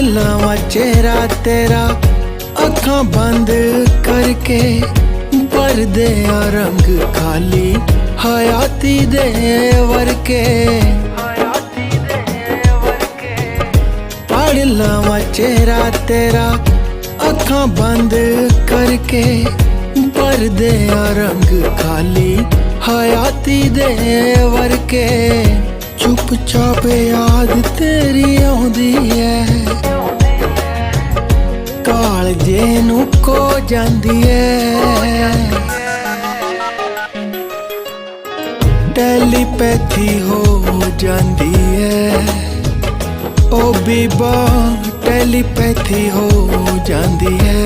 लावा चेहरा तेरा अखां बंद करके, भर दे रंग खाली हयाती दे वर्के। पढ़ लावा चेहरा तेरा अखां बंद करके, भर दे रंग खाली हयाती दे वर्के। चुप चाप याद तेरी आउंदी है, कालजे नूं खो जांदी है। टेलीपैथी हो जांदी है ओ बीबा, टेलीपैथी हो जांदी है,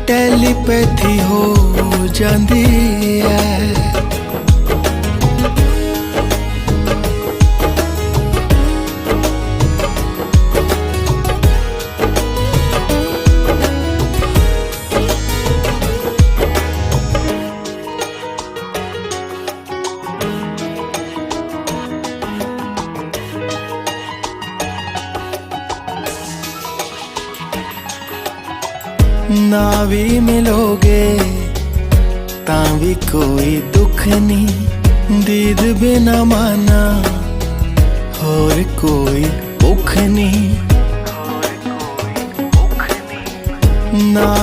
टेलीपैथी हो जांदी है। ना भी मिलोगे तां भी कोई दुख नहीं, दीद बिना माना होर कोई भुख नहीं।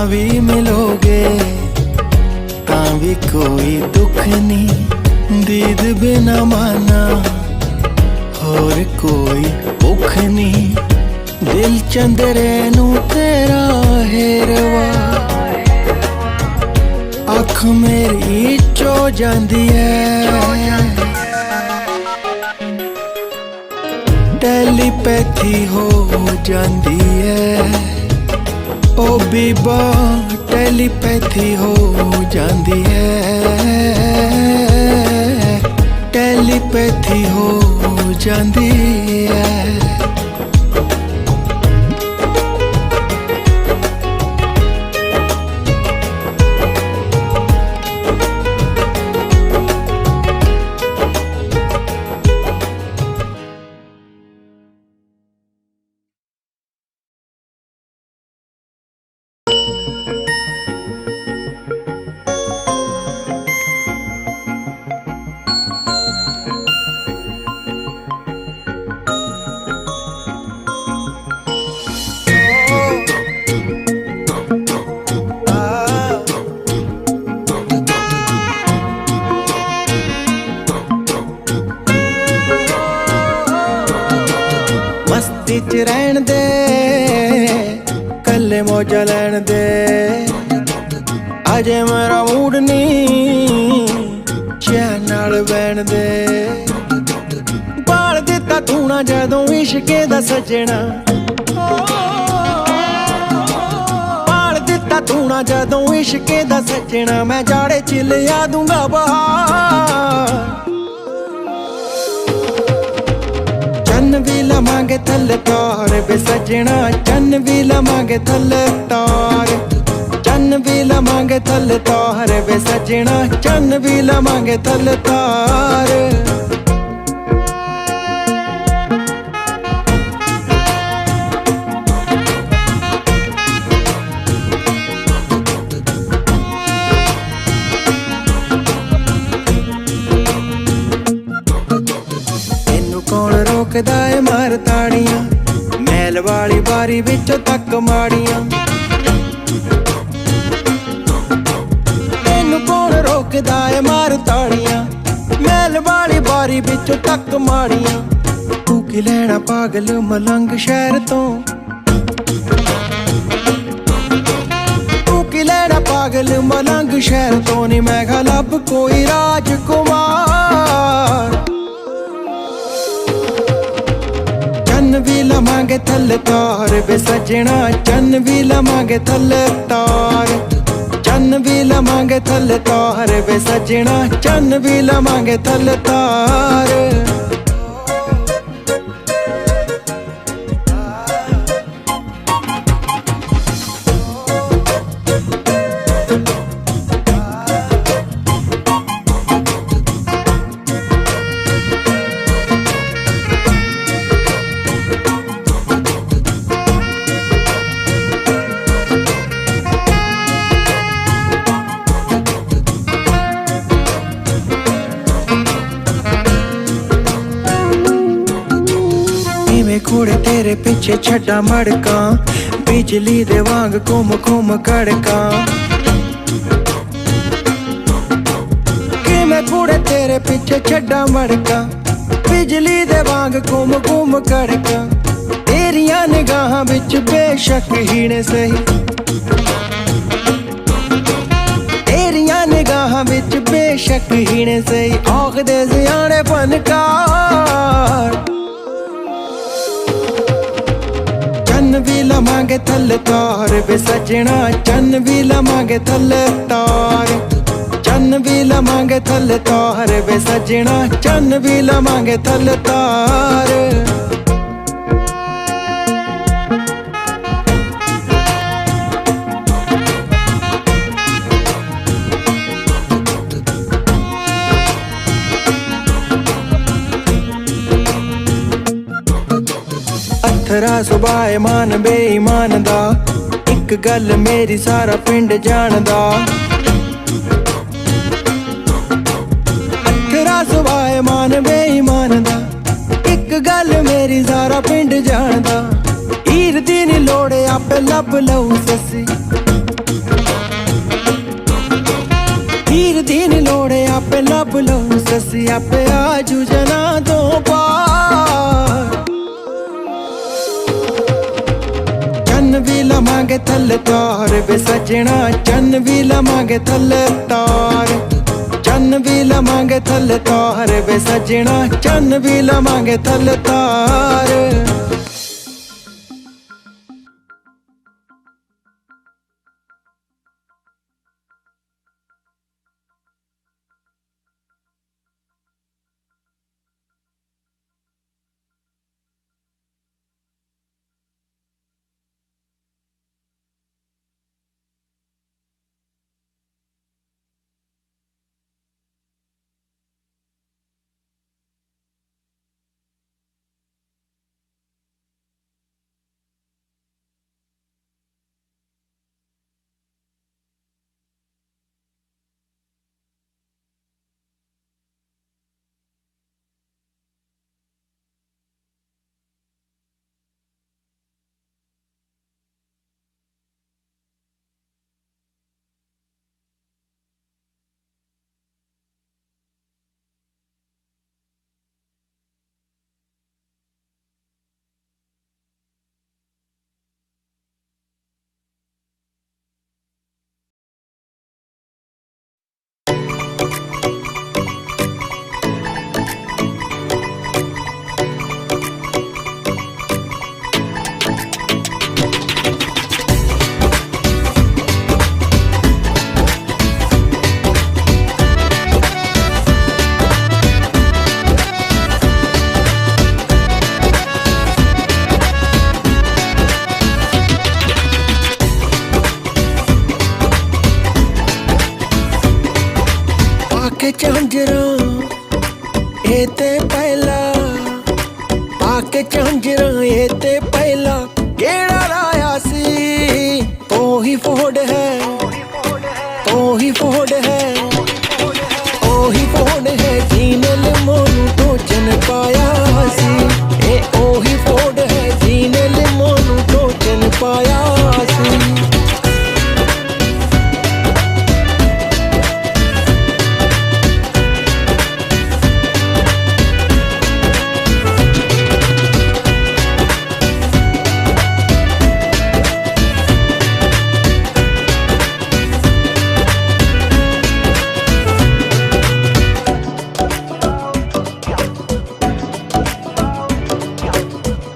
भी मिलोगे तां भी कोई दुख नहीं, दीद बिना माना होर कोई भुख नहीं। दिल चंदरे नू तेरा हेरवा, अख मेरी चो जांदी है। टेलीपैथी हो जांदी है, ओ बीबा टेलीपैथी हो जांदी है, टेलीपैथी हो जांदी है। मस्ती च रहन दे, कल्ले मौजा लैन दे, अजे मेरा मूड नी चैन नाल बैन दे। बाल दिता तू ना जदों इश्के दा सजना, बाल दिता तू ना जदों इश्के दा सजना, मैं जाड़े च लिया दूंगा बहार। चन्न भी लवांगे थल्ले तार बे सजना, चन्न भी लवांगे थल्ले तार, चन्न भी लवांगे थल्ले तार बे सजना, चन्न भी लवांगे थल्ले तार। कौन रोकदा है मार ताड़ियां, मैल वाली बारी विचों तक माड़ियां। तेनू कौन रोकदा है मार ताड़ियां, मैल वाली बारी विचों तक माड़ियां। तू की लैना पागल मलंग शहर तो, तू की लैना पागल मलंग शहर तो, नी मैं लब कोई राजकुमार। चन्न भी लवांगे थल्ले तार बे सजना, चन्न भी लवांगे थल्ले तार, चन्न भी लवांगे थल्ले तार बे सजना, चन्न भी लवांगे थल्ले तार। घोड़े तेरे पीछे छड्डा मड़का, बिजली दे वांग घुम घुम कड़का। कि मैं घोड़े तेरे पीछे छड्डा मड़का, बिजली दे वांग घुम घुम कड़का। तेरियां निगाहां विच बेशक हीने सही, तेरियां निगाहां विच बेशक हीने सही, आखदे सियाणे फनकार। चन्न भी लवांगे थल्ले तार बे सजना, चन्न भी लवांगे थल्ले तार, चन्न भी लवांगे थल्ले तार बे सजना, चन्न भी लवांगे थल्ले तार। अथरा सुभाए मान बेईमान दा, इक गल मेरी सारा पिंड जानदा। अथरा सुभाए मान बेईमान दा, इक गल मेरी सारा पिंड जानदा। हीर दी नी लोड़े आपे लब लऊ ससी, बबलो ससिया पे आजू जना दो बार चन्न भी लवांगे थल्ले तार वे सजना चन्न भी लवांगे थल्ले तार चन्न भी लवांगे थल्ले तार वे सजना चन्न भी लवांगे थल्ले तार पाके झांजरा एते पहला पाके झांजरा एते पहला केड़ा लाया सी ओही फोड़ है ओही फोड़ है ओही फोड़ है जीनल मोनू टोचन पाया सी ए ओही फोड़ है जीनल मोनू टोचन पाया सी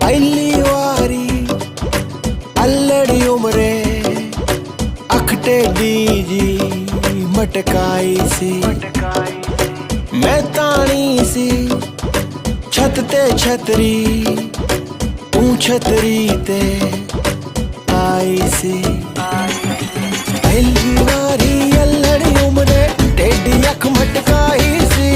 पहली वारी अल्लड़ी उमरे अख टेढ़ी जी मटकाई सी मैं तानी सी छत ते छतरी तू छतरी ते आई सी पहली वारी अल्लड़ी उमरे टेढ़ी अख मटकाई सी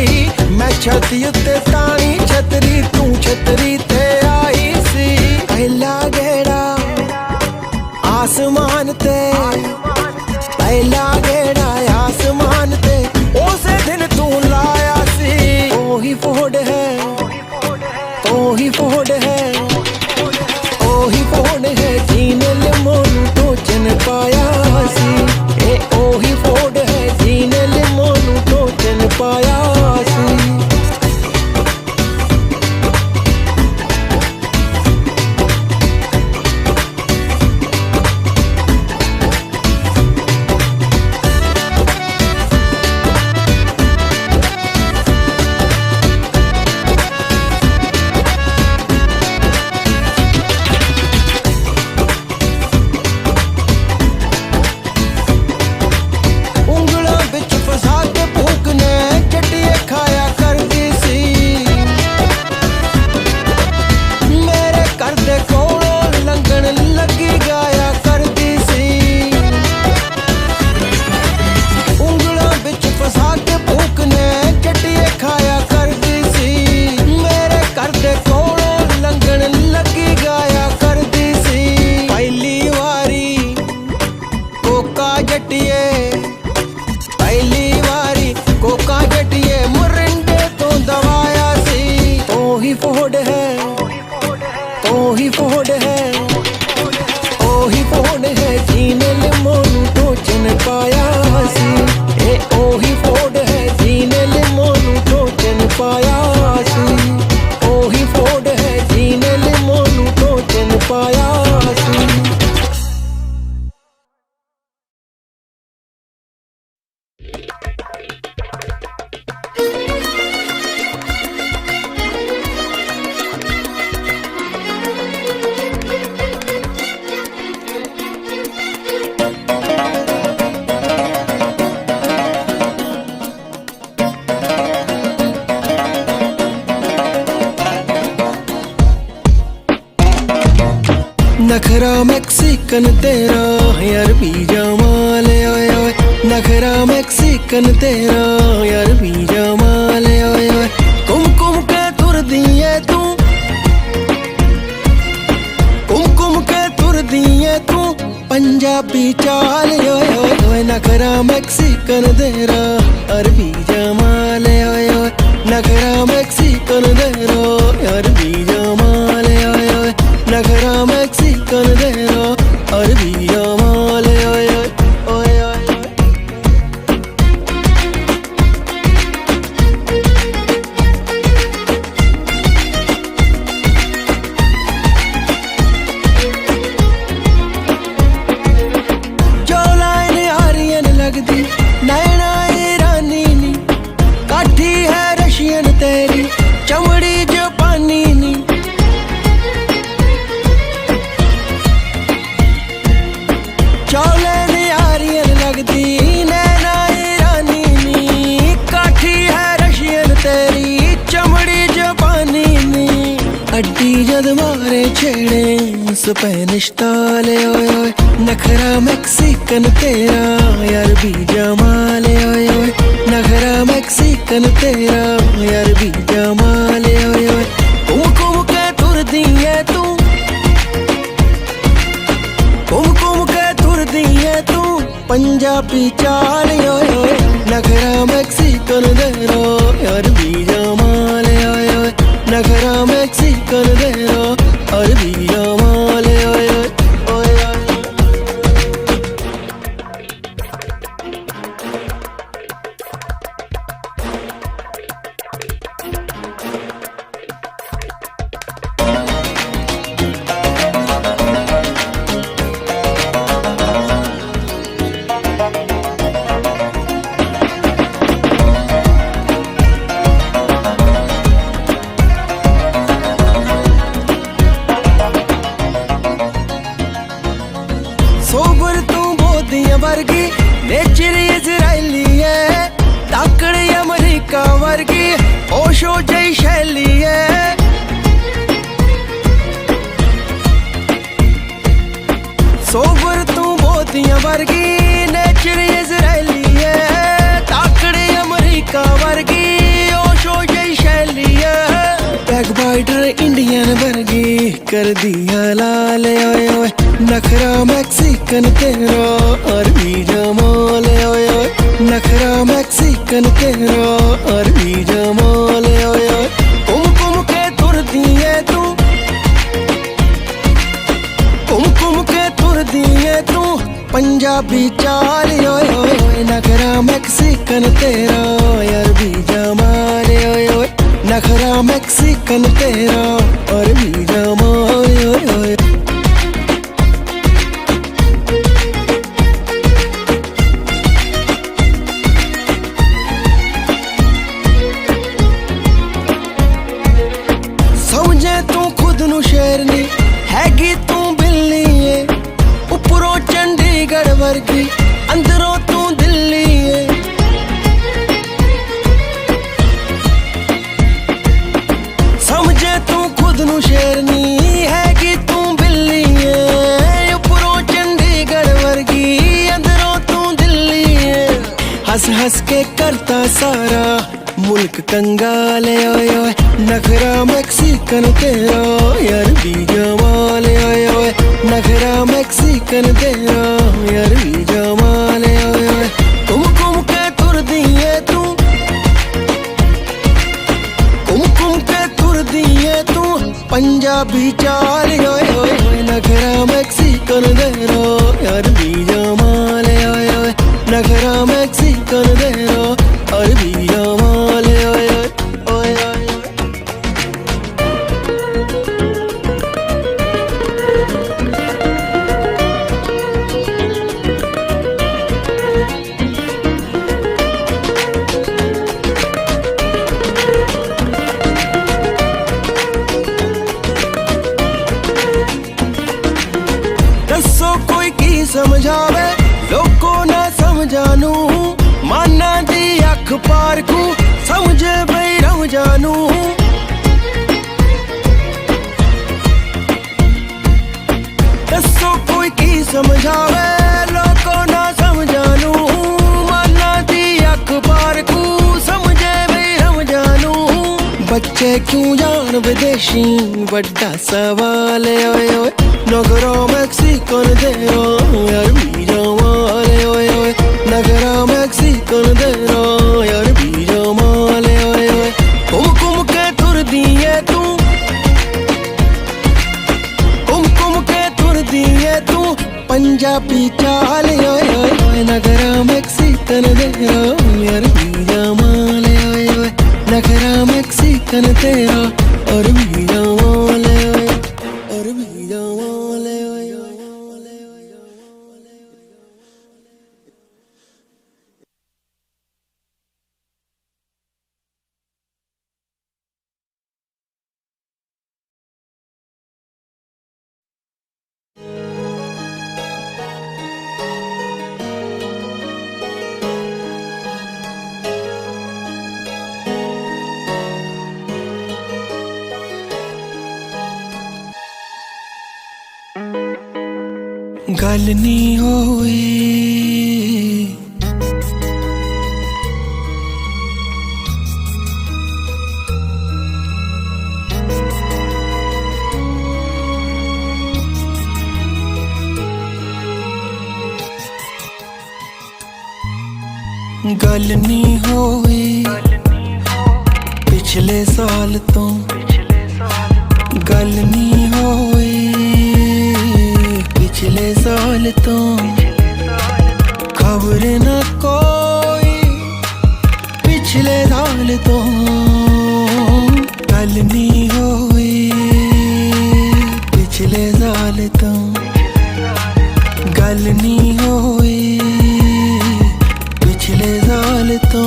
मैं छत उत्ते तानी छतरी तू छतरी ते आई सी पहला गेड़ा आसमान ते पहला गेड़ा आसमान ते उसे दिन तू लाया सी ओही फोड़ है ओही फोड़ है ओही फोड़ है जीनल मोनू टोचन पाया सी ए ओही फोड़ है जीनल मोनू टोचन पाया सी ओही फोड़ है ओही फोड़ है जीनल मोनू टोचन पाया सी ए ओही फोड़ है जीनल मोनू पाया सी। नखरा मैक्सिकन तेरा यार बीजा माल आए आए, नखरा मैक्सिकन तेरा यार बीजा माल आए आए। कुम के तुर दिए तू, कुम के तुर दिए तू पंजाबी चाल आए आए। नखरा मैक्सिकन तेरा यार बीजा माल आए आए, नखरा मैक्सिकन तेरा यार बीजा माल आए आए। नखरा मैक्सिकन तेरा अरबी माल आए आए आए। जो लाइन आरियन लगदी नैना ईरानी नी, काठी है रशियन तेरी चमड़ी जापानी नी। चौले नी आरियन लगदी नैना ईरानी नी, काठी है रशियन तेरी चमड़ी जापानी नी। अड्डी जद मारे छेड़े स्पेनिश ताले ओए ओए, नखरा मैक्सिकन तेरा यार बीजा माल ओए ओए। नखरा मैक्सिकन तेरा यार बीजा माल ओए ओए। कुम के तुर दिए तू, कुम के तुर दिए तू पंजाबी चाल ओए ओए। नखरा मैक्सिकन तेरा यार बीजा माल ओए ओए। नखरा मैक्सिकन तेरा यार बीजा माल ओए ओए ओए ओए। सोबर तू बोदियां वर्गी नेचर इजराइली है, ताकड़ी अमेरिका वर्गी ओशो जई शैली है। सोबर तू बोदियां वर्गी नेचर इजराइली है, ताकड़ी अमेरिका वर्गी ओशो जई शैली है। बैक बाइटर इंडियन वर्गी कर दिया लाल ओए ओए। नखरा मैक्सिकन तेरा अरबी जमाल ओए ओए। नखरा मैक्सिकन तेरा अरबी जमाल ओए ओए। कुम के तुर दिए तू, कुम के तुर दिए तू पंजाबी चाल ओए ओए। नखरा मैक्सिकन तेरा अरबी जमाल ओए ओए। नखरा मैक्सिकन तेरा अरबी जमाल ओए ओए। समझे तू खुद नू शेरनी हैगी तू बिल्ली है, उपरों चंडीगढ़ वर्गी अंदरों तू दिल्ली है। समझे तू खुद नू शेरनी हैगी तू बिल्ली है, उपरों चंडीगढ़ वर्गी अंदरों तू दिल्ली है। हंस हंस के करता सारा मुल्क कंगाल ओए ओए। नखरा मैक्सिकन तेरा यार बीजा माल ओए ओए। नखरा मैक्सिकन तेरा यार बीजा माल ओए ओए। कुम के तुर दिए तू, कुम के तुर दिए तू पंजाबी चाल ओए ओए। नखरा मैक्सिकन तेरा यार बीजा माल ओए ओए। नखरा मैक्सिकन तेरा यार बीजा माल ओए ओए ओए ओए। समझावे लोगों ना समझानू माना दी अख पार को समझे बई रम जानू दसो कोई की समझावे लोगों ना समझानू माना दी अख पार को समझे बई रम जानू बच्चे क्यों जान विदेशी बड़ा सवाल है ओए ओए नगरा मैक्सिकन दे यार बीजा माले ओए ओए नगरा मैक्सिकन दे यार बीजा माले ओए ओए कुम के तुर दिए तू कुम के तुर दिए तू पंजाबी चाल ओए ओए नगरा मैक्सिकन दे यार बीजा माले ओए ओए नगरा मैक्सिकन तेरा और बीजा माले ओए और बीजा माले ओए गल नहीं होए गल नहीं होए पिछले साल तो गल नहीं होए पिछले साल तो खबर न कोई पिछले साल तो गल नहीं होए पिछले साल तो गल नहीं होए पिछले साल तो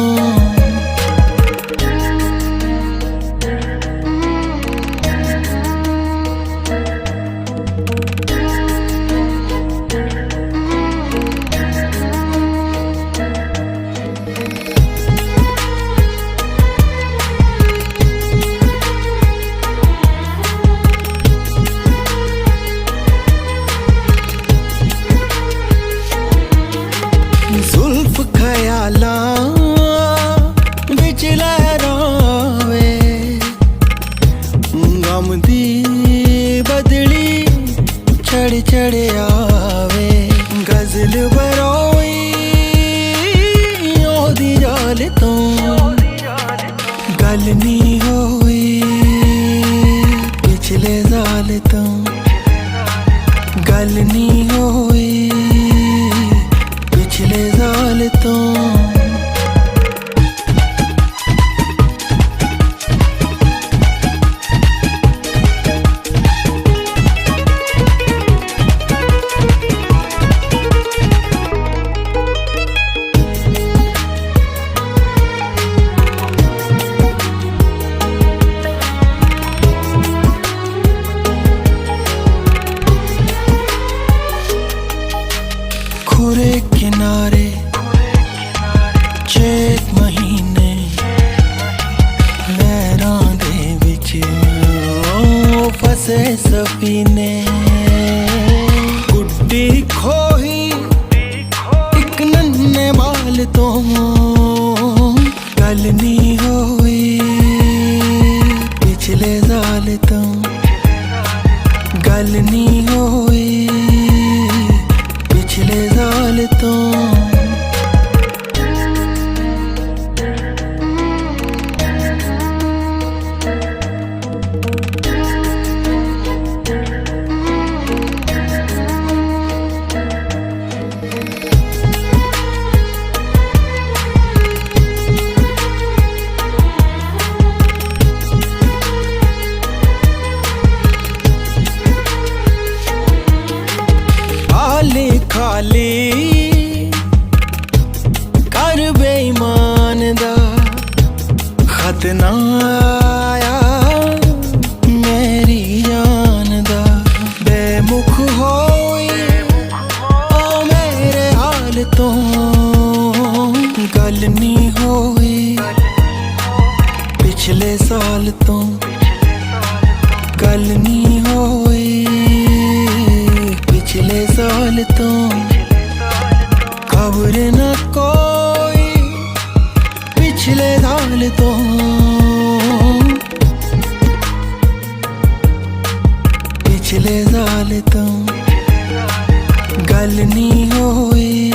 जुल्फ खयाला बिच लहरावे गम दी बदली चढ़ चढ़ आवे गजल बरोई ओदी जाल तो गल नहीं होए पिछले साल तो गल नहीं होए पिछले साल तो खुरे किनारे चेत महीने लहरां दे विच फसे सफीने गुड्डी खोही इक नन्हे बाल तो गल नहीं होए पिछले साल तो गल नहीं होए पिछले साल तो खाली कर बेईमान दा खत ना आया मेरी जान दा बेमुख होई ओ मैं साल तो खबर न कोई पिछले साल तो पिछले साल तो गल नहीं होई